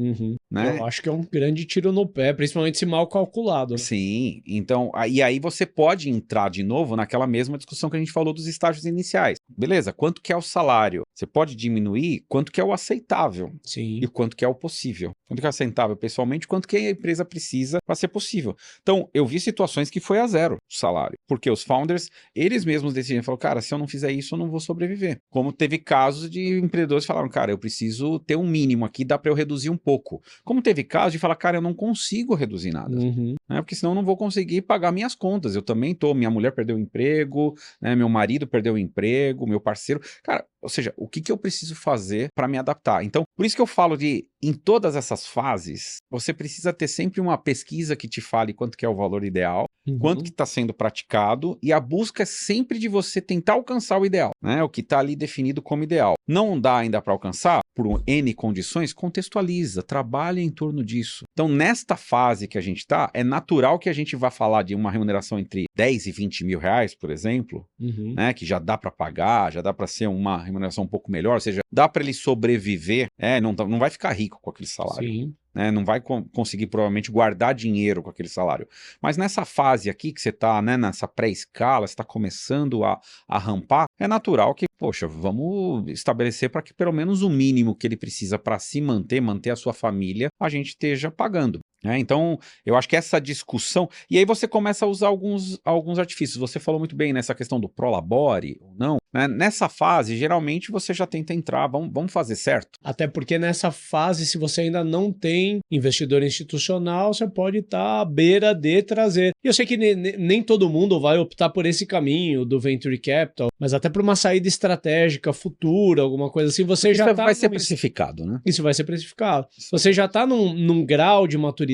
Né? Eu acho que é um grande tiro no pé, principalmente se mal calculado. Né? Sim, então, e aí você pode entrar de novo naquela mesma discussão que a gente falou dos estágios iniciais. Beleza, quanto que é o salário? Você pode diminuir quanto que é o aceitável. Sim. E quanto que é o possível. Quanto que é aceitável pessoalmente, quanto que a empresa precisa para ser possível. Então, eu vi situações que foi a zero o salário, porque os founders, eles mesmos decidiram, falaram, cara, se eu não fizer isso, eu não vou sobreviver. Como teve casos de empreendedores que falaram, cara, eu preciso ter um mínimo aqui, dá para eu reduzir um pouco. Como teve casos de falar, cara, eu não consigo reduzir nada, né? Porque senão eu não vou conseguir pagar minhas contas. Eu também minha mulher perdeu o emprego, né? Meu marido perdeu o emprego, meu parceiro. Cara, ou seja, o que eu preciso fazer para me adaptar? Então, por isso que eu falo em todas essas fases, você precisa ter sempre uma pesquisa que te fale quanto que é o valor ideal, quanto que está sendo praticado, e a busca é sempre de você tentar alcançar o ideal, né? O que está ali definido como ideal. Não dá ainda para alcançar, por N condições, contextualiza, trabalha em torno disso. Então, nesta fase que a gente está, é natural que a gente vá falar de uma remuneração entre 10 e 20 mil reais, por exemplo, né? Que já dá para pagar, já dá para ser uma remuneração um pouco melhor, ou seja, dá para ele sobreviver, não vai ficar rico com aquele salário. Sim. né? Não vai conseguir provavelmente guardar dinheiro com aquele salário. Mas nessa fase aqui que você está, né, nessa pré-escala, você está começando a rampar, é natural que, poxa, vamos estabelecer para que pelo menos o mínimo que ele precisa para se manter a sua família, a gente esteja pagando. Então, eu acho que essa discussão... E aí você começa a usar alguns artifícios. Você falou muito bem nessa questão do prolabore ou não. Né? Nessa fase, geralmente, você já tenta entrar. Vamos fazer certo? Até porque nessa fase, se você ainda não tem investidor institucional, você pode estar à beira de trazer. E eu sei que nem todo mundo vai optar por esse caminho do Venture Capital, mas até por uma saída estratégica futura, alguma coisa assim, você já está... vai ser precificado, né? Isso vai ser precificado. Você já está num grau de maturidade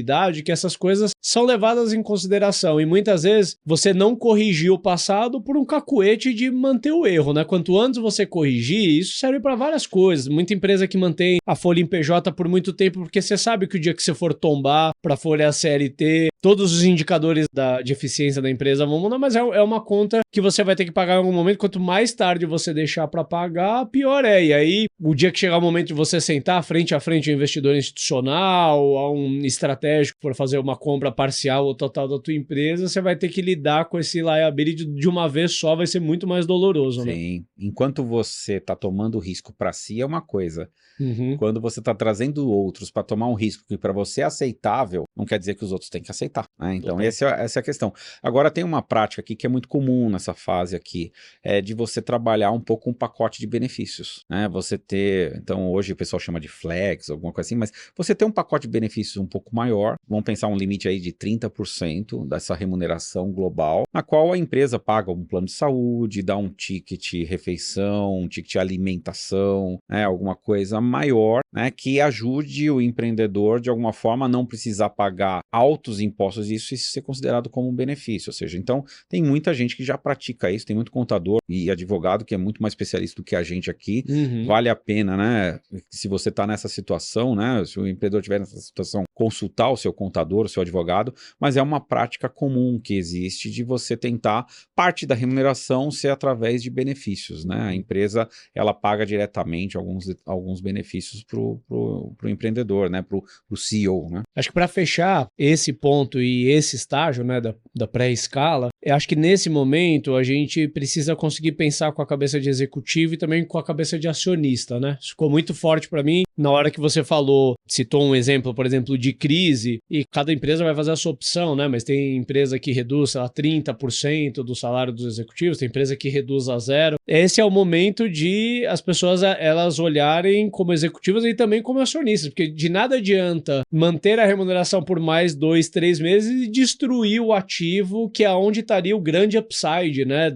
que essas coisas são levadas em consideração. E muitas vezes você não corrigiu o passado por um cacuete de manter o erro, né? Quanto antes você corrigir, isso serve para várias coisas. Muita empresa que mantém a folha em PJ por muito tempo, porque você sabe que o dia que você for tombar para a folha CLT, todos os indicadores de eficiência da empresa vão mudar, mas é uma conta que você vai ter que pagar em algum momento. Quanto mais tarde você deixar para pagar, pior é. E aí, o dia que chegar o momento de você sentar frente a frente um investidor institucional, a um estratégico for fazer uma compra parcial ou total da tua empresa, você vai ter que lidar com esse liability de uma vez só, vai ser muito mais doloroso, né? Sim. Enquanto você está tomando risco para si é uma coisa. Uhum. Quando você está trazendo outros para tomar um risco que para você é aceitável, não quer dizer que os outros têm que aceitar, né? Então, essa é a questão. Agora, tem uma prática aqui que é muito comum nessa fase aqui, é de você trabalhar um pouco um pacote de benefícios, né? Você ter, então hoje o pessoal chama de flex, alguma coisa assim, mas você ter um pacote de benefícios um pouco maior, vamos pensar um limite aí de 30% dessa remuneração global, na qual a empresa paga um plano de saúde, dá um ticket refeição, um ticket alimentação, né? Alguma coisa maior, né, que ajude o empreendedor de alguma forma a não precisar pagar altos impostos e isso ser considerado como um benefício, ou seja, então tem muita gente que já pratica isso, tem muito contador e advogado que é muito mais especialista do que a gente aqui, vale a pena, né, se você está nessa situação, né, se o empreendedor estiver nessa situação, consultar o seu contador, o seu advogado, mas é uma prática comum que existe de você tentar parte da remuneração ser através de benefícios, né, a empresa, ela paga diretamente alguns benefícios para o empreendedor, né, para o CEO, né? Acho que para fechar esse ponto e esse estágio, né, da pré-escala, eu acho que nesse momento a gente precisa conseguir pensar com a cabeça de executivo e também com a cabeça de acionista, né? Isso ficou muito forte para mim na hora que você falou, citou um exemplo, por exemplo, de crise, e cada empresa vai fazer a sua opção, né? Mas tem empresa que reduz, sei lá, 30% do salário dos executivos, tem empresa que reduz a zero. Esse é o momento de as pessoas elas olharem como executivas e também como acionistas, porque de nada adianta manter a remuneração por mais 2, 3 meses e destruir o ativo, que é onde estaria o grande upside, né,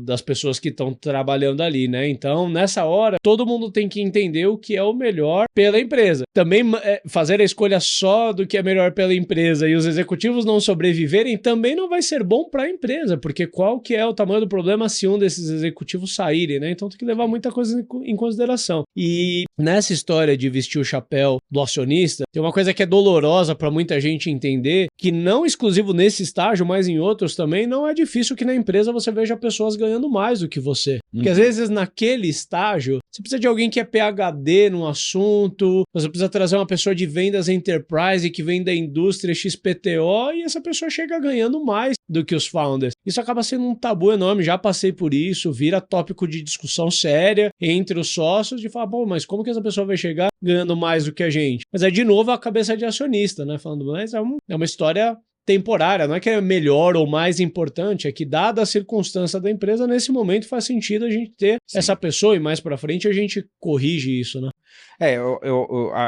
das pessoas que estão trabalhando ali, né? Então, nessa hora, todo mundo tem que entender o que é o melhor pela empresa. Também fazer a escolha só do que é melhor pela empresa e os executivos não sobreviverem também não vai ser bom para a empresa, porque qual que é o tamanho do problema se um desses executivos saírem, né? Então tem que levar muita coisa em consideração. E nessa história de vestir o chapéu do acionista, tem uma coisa que é dolorosa para muita gente entender, que não exclusivo nesse estágio, mas em outros também, não é difícil que na empresa você veja pessoas ganhando mais do que você. Porque às vezes naquele estágio, você precisa de alguém que é PhD num assunto, você precisa trazer uma pessoa de vendas enterprise que vem da indústria XPTO e essa pessoa chega ganhando mais do que os founders. Isso acaba sendo um tabu enorme, já passei por isso, vira tópico de discussão séria entre os sócios de falar, pô, mas como que essa pessoa vai chegar ganhando mais do que a gente? Mas é de novo a cabeça de acionista, né? Falando, mas é uma história temporária, não é que é melhor ou mais importante, é que dada a circunstância da empresa, nesse momento faz sentido a gente ter essa pessoa e mais pra frente a gente corrige isso, né?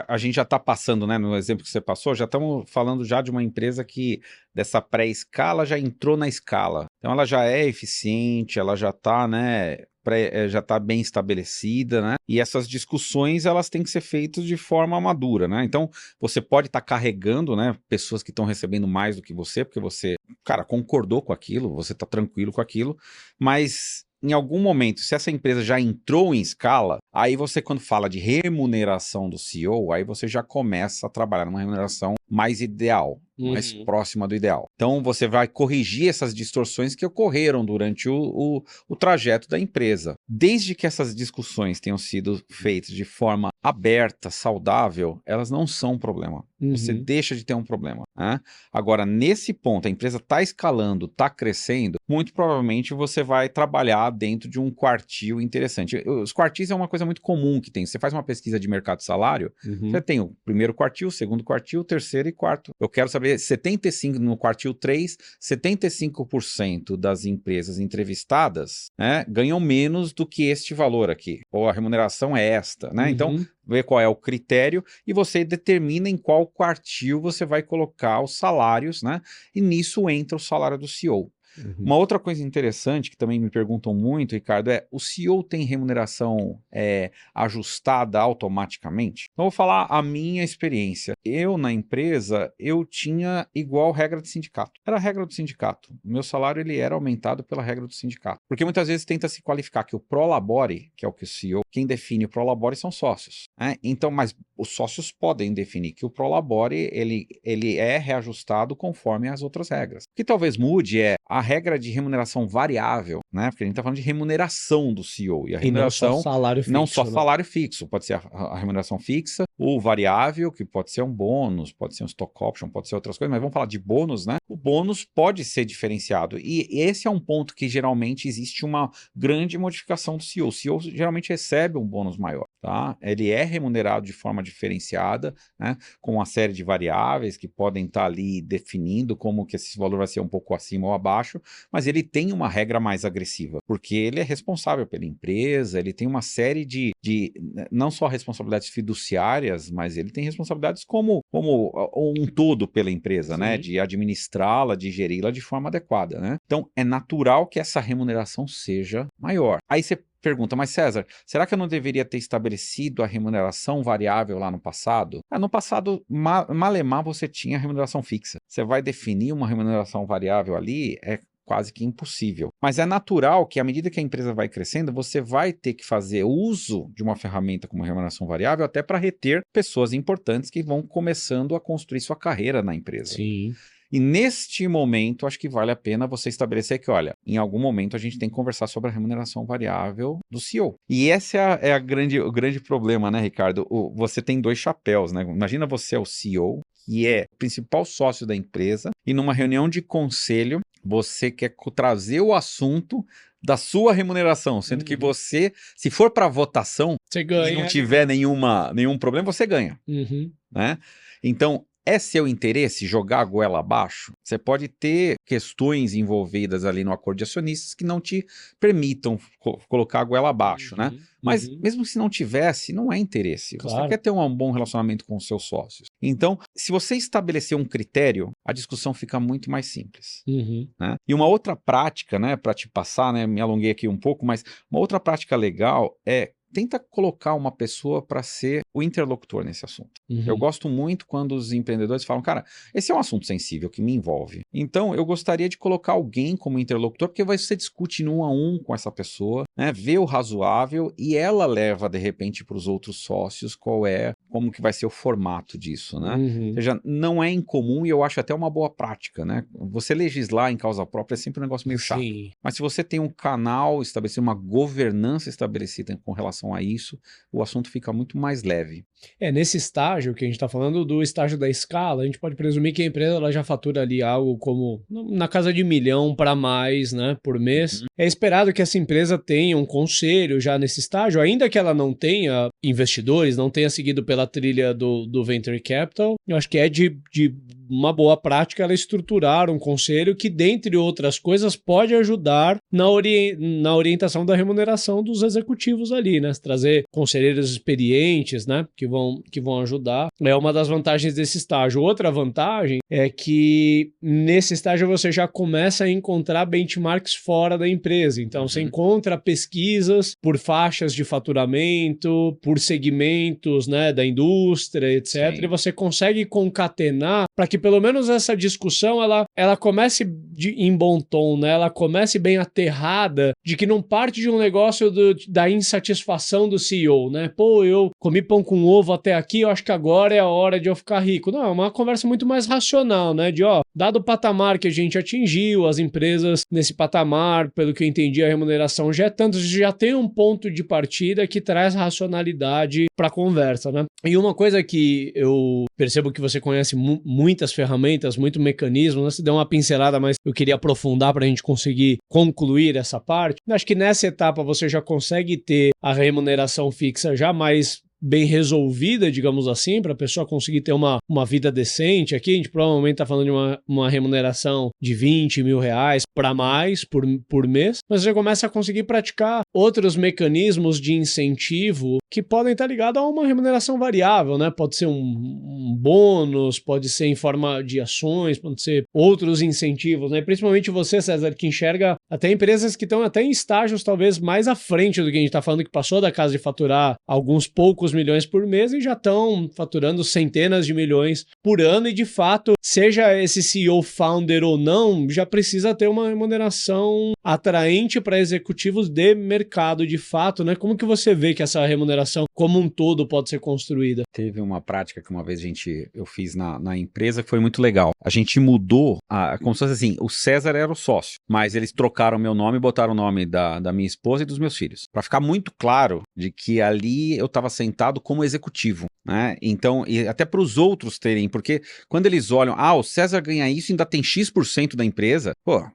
A gente já está passando, né, no exemplo que você passou, já estamos falando já de uma empresa que dessa pré-escala já entrou na escala. Então ela já é eficiente, ela já está, né, já está bem estabelecida, né? E essas discussões elas têm que ser feitas de forma madura, né? Então você pode estar carregando, né, pessoas que estão recebendo mais do que você, porque você, cara, concordou com aquilo, você está tranquilo com aquilo, mas em algum momento, se essa empresa já entrou em escala, aí você, quando fala de remuneração do CEO, aí você já começa a trabalhar numa remuneração mais ideal, mais próxima do ideal. Então, você vai corrigir essas distorções que ocorreram durante o trajeto da empresa. Desde que essas discussões tenham sido feitas de forma aberta, saudável, elas não são um problema. Você deixa de ter um problema. Né? Agora, nesse ponto, a empresa está escalando, está crescendo, muito provavelmente você vai trabalhar dentro de um quartil interessante. Os quartis é uma coisa muito comum que tem. Você faz uma pesquisa de mercado de salário, você tem o primeiro quartil, o segundo quartil, o terceiro e quarto. Eu quero saber, 75% no quartil 3, 75% das empresas entrevistadas, né, ganham menos do que este valor aqui. Ou a remuneração é esta, né? Então, ver qual é o critério e você determina em qual quartil você vai colocar os salários, né? E nisso entra o salário do CEO. Uma outra coisa interessante que também me perguntam muito, Ricardo, é o CEO tem remuneração ajustada automaticamente? Então, eu vou falar a minha experiência. Eu, na empresa, eu tinha igual regra de sindicato. Era a regra do sindicato. O meu salário ele era aumentado pela regra do sindicato. Porque muitas vezes tenta se qualificar que o Prolabore, que é o que o CEO, quem define o Prolabore são sócios. Né? Então, mas os sócios podem definir que o Prolabore ele é reajustado conforme as outras regras. O que talvez mude é a regra de remuneração variável, né? Porque a gente está falando de remuneração do CEO. E a remuneração não só salário fixo. Não só salário fixo. Pode ser a remuneração fixa, ou variável, que pode ser um bônus, pode ser um stock option, pode ser outras coisas, mas vamos falar de bônus, né? O bônus pode ser diferenciado. E esse é um ponto que geralmente existe uma grande modificação do CEO. O CEO geralmente recebe um bônus maior, tá? Ele é remunerado de forma diferenciada, né? Com uma série de variáveis que podem estar ali definindo como que esse valor vai ser um pouco acima ou abaixo, mas ele tem uma regra mais agressiva, porque ele é responsável pela empresa, ele tem uma série de não só responsabilidades fiduciárias, mas ele tem responsabilidades como um todo pela empresa, né? De administrá-la, de geri-la de forma adequada, né? Então, é natural que essa remuneração seja maior. Aí você pergunta, mas César, será que eu não deveria ter estabelecido a remuneração variável lá no passado? No passado, malemar você tinha a remuneração fixa. Você vai definir uma remuneração variável ali, é quase que impossível. Mas é natural que à medida que a empresa vai crescendo, você vai ter que fazer uso de uma ferramenta como remuneração variável até para reter pessoas importantes que vão começando a construir sua carreira na empresa. Sim. E neste momento, acho que vale a pena você estabelecer que, olha, em algum momento a gente tem que conversar sobre a remuneração variável do CEO. E esse é o grande problema, né, Ricardo? Você tem dois chapéus, né? Imagina você é o CEO, que é o principal sócio da empresa, e numa reunião de conselho, você quer trazer o assunto da sua remuneração, sendo que você, se for para votação, você ganha. E não tiver nenhum problema, você ganha. Né? Então, é seu interesse jogar a goela abaixo? Você pode ter questões envolvidas ali no acordo de acionistas que não te permitam colocar a goela abaixo, né? Mas mesmo se não tivesse, não é interesse. Claro. Você quer ter um bom relacionamento com os seus sócios. Então, se você estabelecer um critério, a discussão fica muito mais simples. Né? E uma outra prática, né, para te passar, né, me alonguei aqui um pouco, mas uma outra prática legal é tenta colocar uma pessoa para ser o interlocutor nesse assunto. Eu gosto muito quando os empreendedores falam, cara, esse é um assunto sensível que me envolve. Então, eu gostaria de colocar alguém como interlocutor, porque você discute no 1 a 1 com essa pessoa, né, vê o razoável e ela leva, de repente, para os outros sócios como que vai ser o formato disso, né? Ou seja, não é incomum e eu acho até uma boa prática, né? Você legislar em causa própria é sempre um negócio meio chato. Sim. Mas se você tem um canal estabelecido, uma governança estabelecida com relação a isso, o assunto fica muito mais leve. Nesse estágio que a gente está falando, do estágio da escala, a gente pode presumir que a empresa ela já fatura ali algo como na casa de 1 milhão para mais, né, por mês. É esperado que essa empresa tenha um conselho já nesse estágio, ainda que ela não tenha investidores, não tenha seguido pela trilha do Venture Capital. Eu acho que é de uma boa prática ela estruturar um conselho que, dentre outras coisas, pode ajudar na orientação da remuneração dos executivos ali, né? Trazer conselheiros experientes, né? Que vão ajudar. É uma das vantagens desse estágio. Outra vantagem é que nesse estágio você já começa a encontrar benchmarks fora da empresa. Então você encontra pesquisas por faixas de faturamento, por segmentos, né, da indústria, etc. Sim. E você consegue concatenar para que pelo menos essa discussão ela comece em bom tom, né? Ela comece bem aterrada, de que não parte de um negócio da insatisfação do CEO, né? Pô, eu comi pão com ovo até aqui, eu acho que agora é a hora de eu ficar rico. Não, é uma conversa muito mais racional, né? De, dado o patamar que a gente atingiu, as empresas nesse patamar, pelo que eu entendi, a remuneração já é tanto, já tem um ponto de partida que traz racionalidade para a conversa, né? E uma coisa que eu percebo que você conhece muitas ferramentas, muito mecanismo, né? Você deu uma pincelada, mas eu queria aprofundar para a gente conseguir concluir essa parte. Acho que nessa etapa você já consegue ter a remuneração fixa já mais bem resolvida, digamos assim, para a pessoa conseguir ter uma vida decente. Aqui a gente provavelmente está falando de uma remuneração de 20 mil reais para mais por mês, mas você começa a conseguir praticar outros mecanismos de incentivo que podem estar ligados a uma remuneração variável, né? Pode ser um bônus, pode ser em forma de ações, pode ser outros incentivos, né? Principalmente você, César, que enxerga até empresas que estão até em estágios talvez mais à frente do que a gente está falando, que passou da casa de faturar alguns poucos milhões por mês e já estão faturando centenas de milhões por ano e, de fato, seja esse CEO founder ou não, já precisa ter uma remuneração atraente para executivos de mercado, de fato, né? Como que você vê que essa remuneração como um todo pode ser construída? Teve uma prática que uma vez eu fiz na empresa que foi muito legal. A gente mudou, como se fosse assim, o César era o sócio, mas eles trocaram meu nome e botaram o nome da minha esposa e dos meus filhos. Para ficar muito claro de que ali eu estava sentado como executivo, né? Então, e até para os outros terem, porque quando eles olham, o César ganha isso e ainda tem X% da empresa, pô,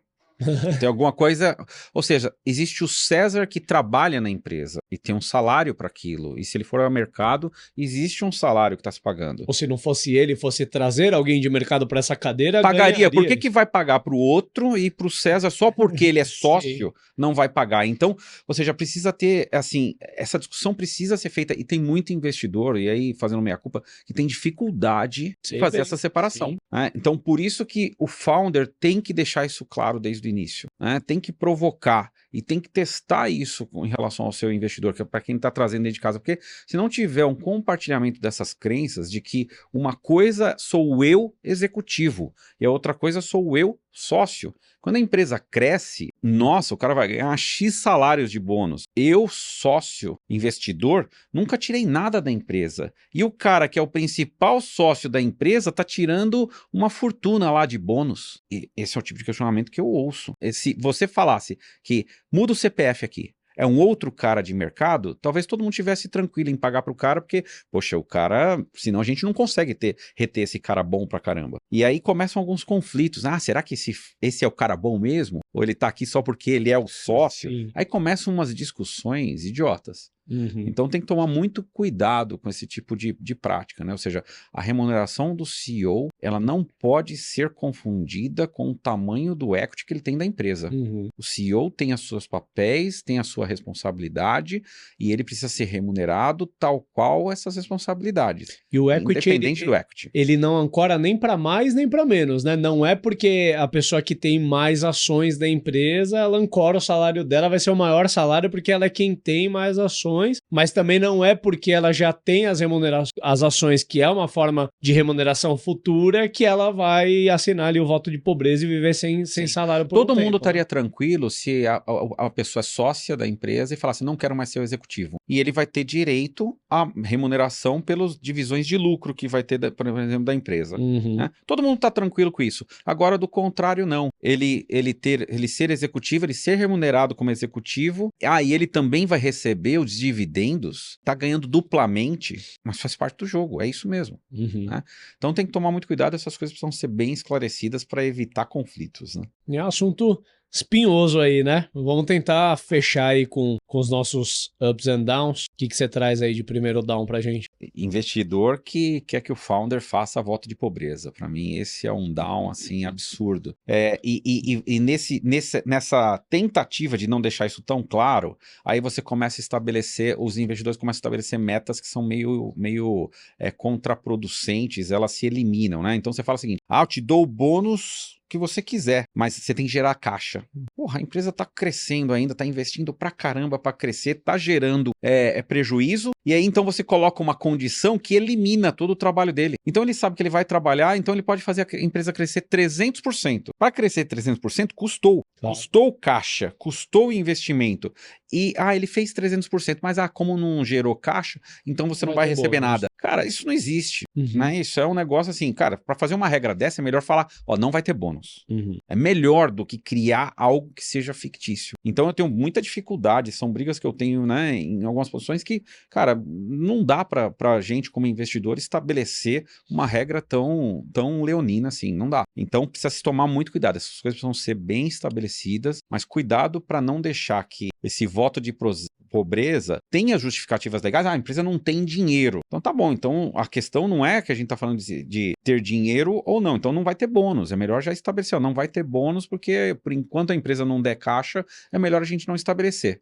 tem alguma coisa, ou seja, existe o César que trabalha na empresa e tem um salário para aquilo, e se ele for ao mercado, existe um salário que está se pagando. Ou se não fosse ele, fosse trazer alguém de mercado para essa cadeira, pagaria. Por que vai pagar para o outro e para o César só porque ele é sócio não vai pagar? Então, você já precisa ter, assim, essa discussão precisa ser feita, e tem muito investidor, e aí fazendo meia-culpa, que tem dificuldade de fazer essa separação, né? Então, por isso que o founder tem que deixar isso claro desde o início, né? Tem que provocar e tem que testar isso em relação ao seu investidor, que é para quem está trazendo dentro de casa, porque se não tiver um compartilhamento dessas crenças de que uma coisa sou eu executivo e a outra coisa sou eu sócio. Quando a empresa cresce, nossa, o cara vai ganhar X salários de bônus. Eu, sócio, investidor, nunca tirei nada da empresa. E o cara que é o principal sócio da empresa está tirando uma fortuna lá de bônus. E esse é o tipo de questionamento que eu ouço. Se você falasse que muda o CPF aqui, é um outro cara de mercado, talvez todo mundo estivesse tranquilo em pagar pro cara, porque, poxa, o cara, senão a gente não consegue reter esse cara bom pra caramba. E aí começam alguns conflitos. Será que esse é o cara bom mesmo? Ou ele tá aqui só porque ele é o sócio? Sim. Aí começam umas discussões idiotas. Uhum. Então tem que tomar muito cuidado com esse tipo de prática, né? Ou seja, a remuneração do CEO, ela não pode ser confundida com o tamanho do equity que ele tem da empresa. Uhum. O CEO tem os seus papéis, tem a sua responsabilidade e ele precisa ser remunerado tal qual essas responsabilidades. E o equity, independente do equity. Ele não ancora nem para mais nem para menos, né? Não é porque a pessoa que tem mais ações da empresa, ela ancora o salário dela, vai ser o maior salário porque ela é quem tem mais ações. Mas também não é porque ela já tem as ações, que é uma forma de remuneração futura, que ela vai assinar ali o voto de pobreza e viver sem salário por Todo mundo estaria tranquilo se a pessoa é sócia da empresa e falasse, não quero mais ser o executivo. E ele vai ter direito à remuneração pelas divisões de lucro que vai ter, por exemplo, da empresa. Uhum. Né? Todo mundo está tranquilo com isso. Agora, do contrário, não. Ele ser executivo, ele ser remunerado como executivo, e ele também vai receber os dividendos, tá ganhando duplamente, mas faz parte do jogo, é isso mesmo. Uhum. Né? Então tem que tomar muito cuidado, essas coisas precisam ser bem esclarecidas para evitar conflitos. Né? É um assunto espinhoso aí, né? Vamos tentar fechar aí com os nossos ups and downs. O que você traz aí de primeiro down pra gente? Investidor que quer que o founder faça voto de pobreza. Para mim, esse é um down, assim, absurdo. E nessa tentativa de não deixar isso tão claro, aí você começa a estabelecer, os investidores começam a estabelecer metas que são meio contraproducentes, elas se eliminam, né? Então você fala o seguinte, eu te dou o bônus que você quiser, mas você tem que gerar caixa. Porra, a empresa tá crescendo ainda, tá investindo pra caramba pra crescer, tá gerando prejuízo, e aí então você coloca uma condição que elimina todo o trabalho dele. Então ele sabe que ele vai trabalhar, então ele pode fazer a empresa crescer 300%. Para crescer 300%, custou. Claro. Custou caixa, custou investimento. E, ele fez 300%, mas como não gerou caixa, então você não vai receber nada. Cara, isso não existe, né? Isso é um negócio assim, cara, para fazer uma regra dessa é melhor falar, não vai ter bônus. É melhor do que criar algo que seja fictício. Então eu tenho muita dificuldade, são brigas que eu tenho, né, em algumas posições que, cara, não dá pra gente como investidor estabelecer uma regra tão leonina assim, não dá. Então precisa se tomar muito cuidado, essas coisas precisam ser bem estabelecidas, mas cuidado para não deixar que esse voto de pobreza tenha justificativas legais. A empresa não tem dinheiro. Então tá bom, então a questão não é que a gente tá falando de ter dinheiro ou não, então não vai ter bônus, é melhor já estabelecer, não vai ter bônus porque por enquanto a empresa não der caixa, é melhor a gente não estabelecer.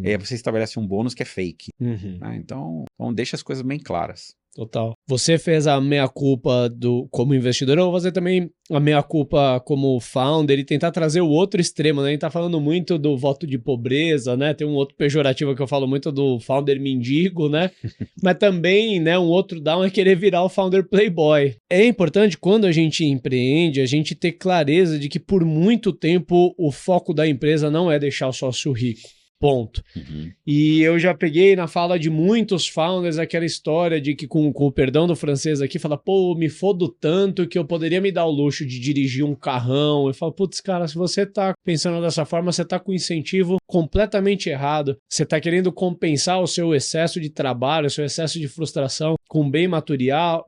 Aí você estabelece um bônus que é fake. Né? Então deixa as coisas bem claras. Total. Você fez a meia-culpa como investidor ou você também a meia-culpa como founder e tentar trazer o outro extremo, né? A gente tá falando muito do voto de pobreza, né? Tem um outro pejorativo que eu falo muito do founder mendigo, né? Mas também, né, um outro down é querer virar o founder playboy. É importante quando a gente empreende, a gente ter clareza de que por muito tempo o foco da empresa não é deixar o sócio rico. Ponto. E eu já peguei na fala de muitos founders aquela história de que, com o perdão do francês aqui, fala, pô, me fodo tanto que eu poderia me dar o luxo de dirigir um carrão. Eu falo, putz, cara, se você tá pensando dessa forma, você tá com incentivo completamente errado. Você tá querendo compensar o seu excesso de trabalho, o seu excesso de frustração com bem material,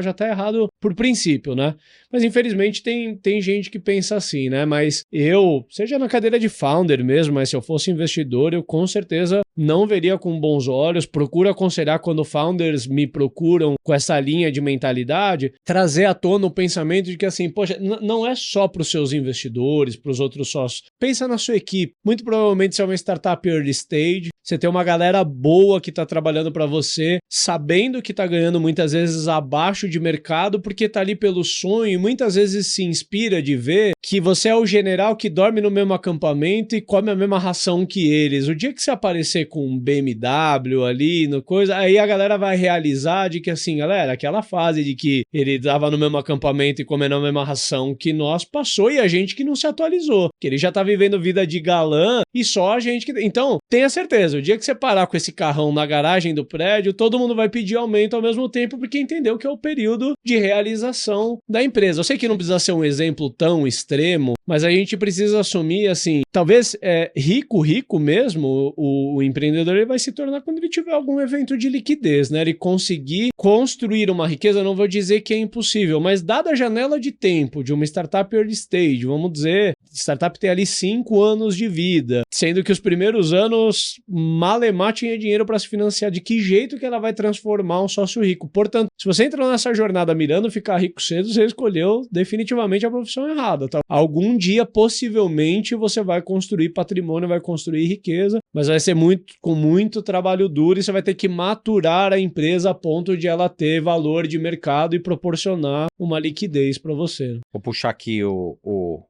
já tá errado por princípio, né? Mas infelizmente tem gente que pensa assim, né? Mas eu, seja na cadeira de founder mesmo, mas se eu fosse investidor, eu com certeza não veria com bons olhos, procuro aconselhar quando founders me procuram com essa linha de mentalidade, trazer à tona o pensamento de que assim, poxa, não é só para os seus investidores, para os outros sócios, pensa na sua equipe, muito provavelmente se é uma startup early stage, você tem uma galera boa que está trabalhando para você, sabendo que está ganhando muitas vezes abaixo de mercado, porque está ali pelo sonho, e muitas vezes se inspira de ver que você é o general que dorme no mesmo acampamento e come a mesma ração que eles. O dia que você aparecer com um BMW ali, no coisa, aí a galera vai realizar de que assim, galera, aquela fase de que ele dava no mesmo acampamento e comendo a mesma ração que nós passou e a gente que não se atualizou, que ele já tá vivendo vida de galã e só a gente que... Então, tenha certeza, o dia que você parar com esse carrão na garagem do prédio, todo mundo vai pedir aumento ao mesmo tempo porque entendeu que é o período de realização da empresa. Eu sei que não precisa ser um exemplo tão extremo, mas a gente precisa assumir, assim, talvez rico mesmo, o empreendedor ele vai se tornar quando ele tiver algum evento de liquidez, né? Ele conseguir construir uma riqueza, não vou dizer que é impossível, mas dada a janela de tempo de uma startup early stage, vamos dizer, startup tem ali 5 anos de vida, sendo que os primeiros anos malemar tinha dinheiro para se financiar, de que jeito que ela vai transformar um sócio rico? Portanto, se você entrou nessa jornada mirando ficar rico cedo, você escolheu definitivamente a profissão errada, tá? Algum dia, possivelmente, você vai construir patrimônio, vai construir riqueza, mas vai ser com muito trabalho duro e você vai ter que maturar a empresa a ponto de ela ter valor de mercado e proporcionar uma liquidez para você. Vou puxar aqui o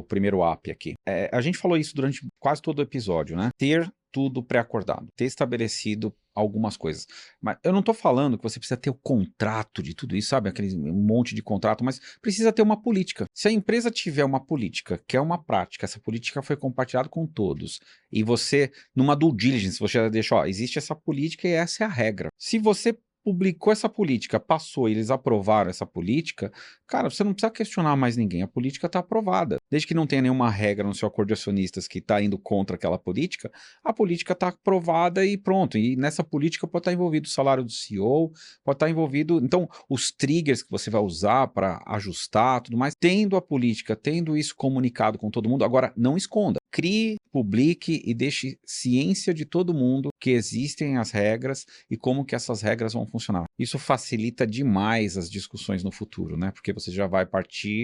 primeiro app aqui. A gente falou isso durante quase todo o episódio, né? Ter tudo pré-acordado, ter estabelecido algumas coisas. Mas eu não tô falando que você precisa ter o contrato de tudo isso, sabe? Aquele monte de contrato, mas precisa ter uma política. Se a empresa tiver uma política, que é uma prática, essa política foi compartilhada com todos, e você, numa due diligence, você já deixa, existe essa política e essa é a regra. Se você publicou essa política, passou e eles aprovaram essa política, cara, você não precisa questionar mais ninguém, a política está aprovada. Desde que não tenha nenhuma regra no seu acordo de acionistas que está indo contra aquela política, a política está aprovada e pronto. E nessa política pode estar envolvido o salário do CEO, pode estar envolvido, então, os triggers que você vai usar para ajustar, tudo mais, tendo a política, tendo isso comunicado com todo mundo. Agora, não esconda. Crie, publique e deixe ciência de todo mundo que existem as regras e como que essas regras vão funcionar. Isso facilita demais as discussões no futuro, né? Porque você já vai partir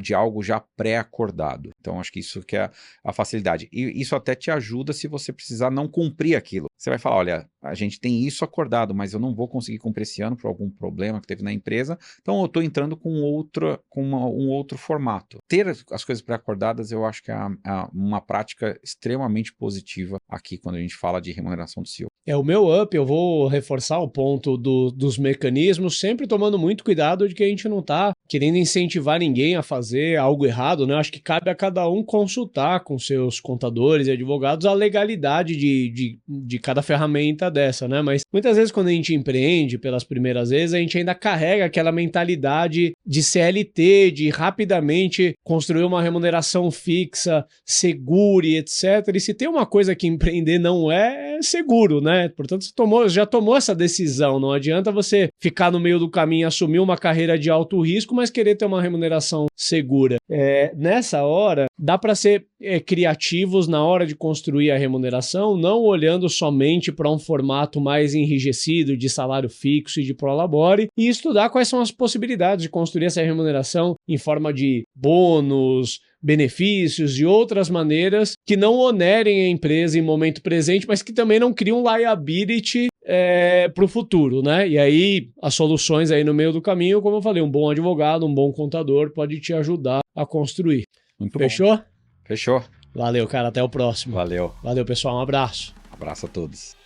de algo já pré-acordado. Então, acho que isso que é a facilidade. E isso até te ajuda se você precisar não cumprir aquilo. você vai falar, olha, a gente tem isso acordado, mas eu não vou conseguir cumprir esse ano por algum problema que teve na empresa, então eu estou entrando com um outro formato. Ter as coisas pré-acordadas, eu acho que é uma prática extremamente positiva aqui quando a gente fala de remuneração do CEO. O meu up, eu vou reforçar o ponto dos mecanismos, sempre tomando muito cuidado de que a gente não está querendo incentivar ninguém a fazer algo errado, né? Eu acho que cabe a cada um consultar com seus contadores e advogados a legalidade de cada ferramenta dessa, né? Mas muitas vezes quando a gente empreende pelas primeiras vezes, a gente ainda carrega aquela mentalidade de CLT, de rapidamente construir uma remuneração fixa, segura e etc. E se tem uma coisa que empreender não é seguro, né? Portanto, você já tomou essa decisão. Não adianta você ficar no meio do caminho, assumir uma carreira de alto risco, mas querer ter uma remuneração segura. Nessa hora, dá para ser criativos na hora de construir a remuneração, não olhando somente para um formato mais enrijecido de salário fixo e de prolabore, e estudar quais são as possibilidades de construir essa remuneração em forma de bônus, benefícios e outras maneiras que não onerem a empresa em momento presente, mas que também não criam liability para o futuro, né? E aí as soluções aí no meio do caminho, como eu falei, um bom advogado, um bom contador pode te ajudar a construir. Muito Fechou? Bom. Fechou. Valeu, cara. Até o próximo. Valeu. Valeu, pessoal. Um abraço. Abraço a todos.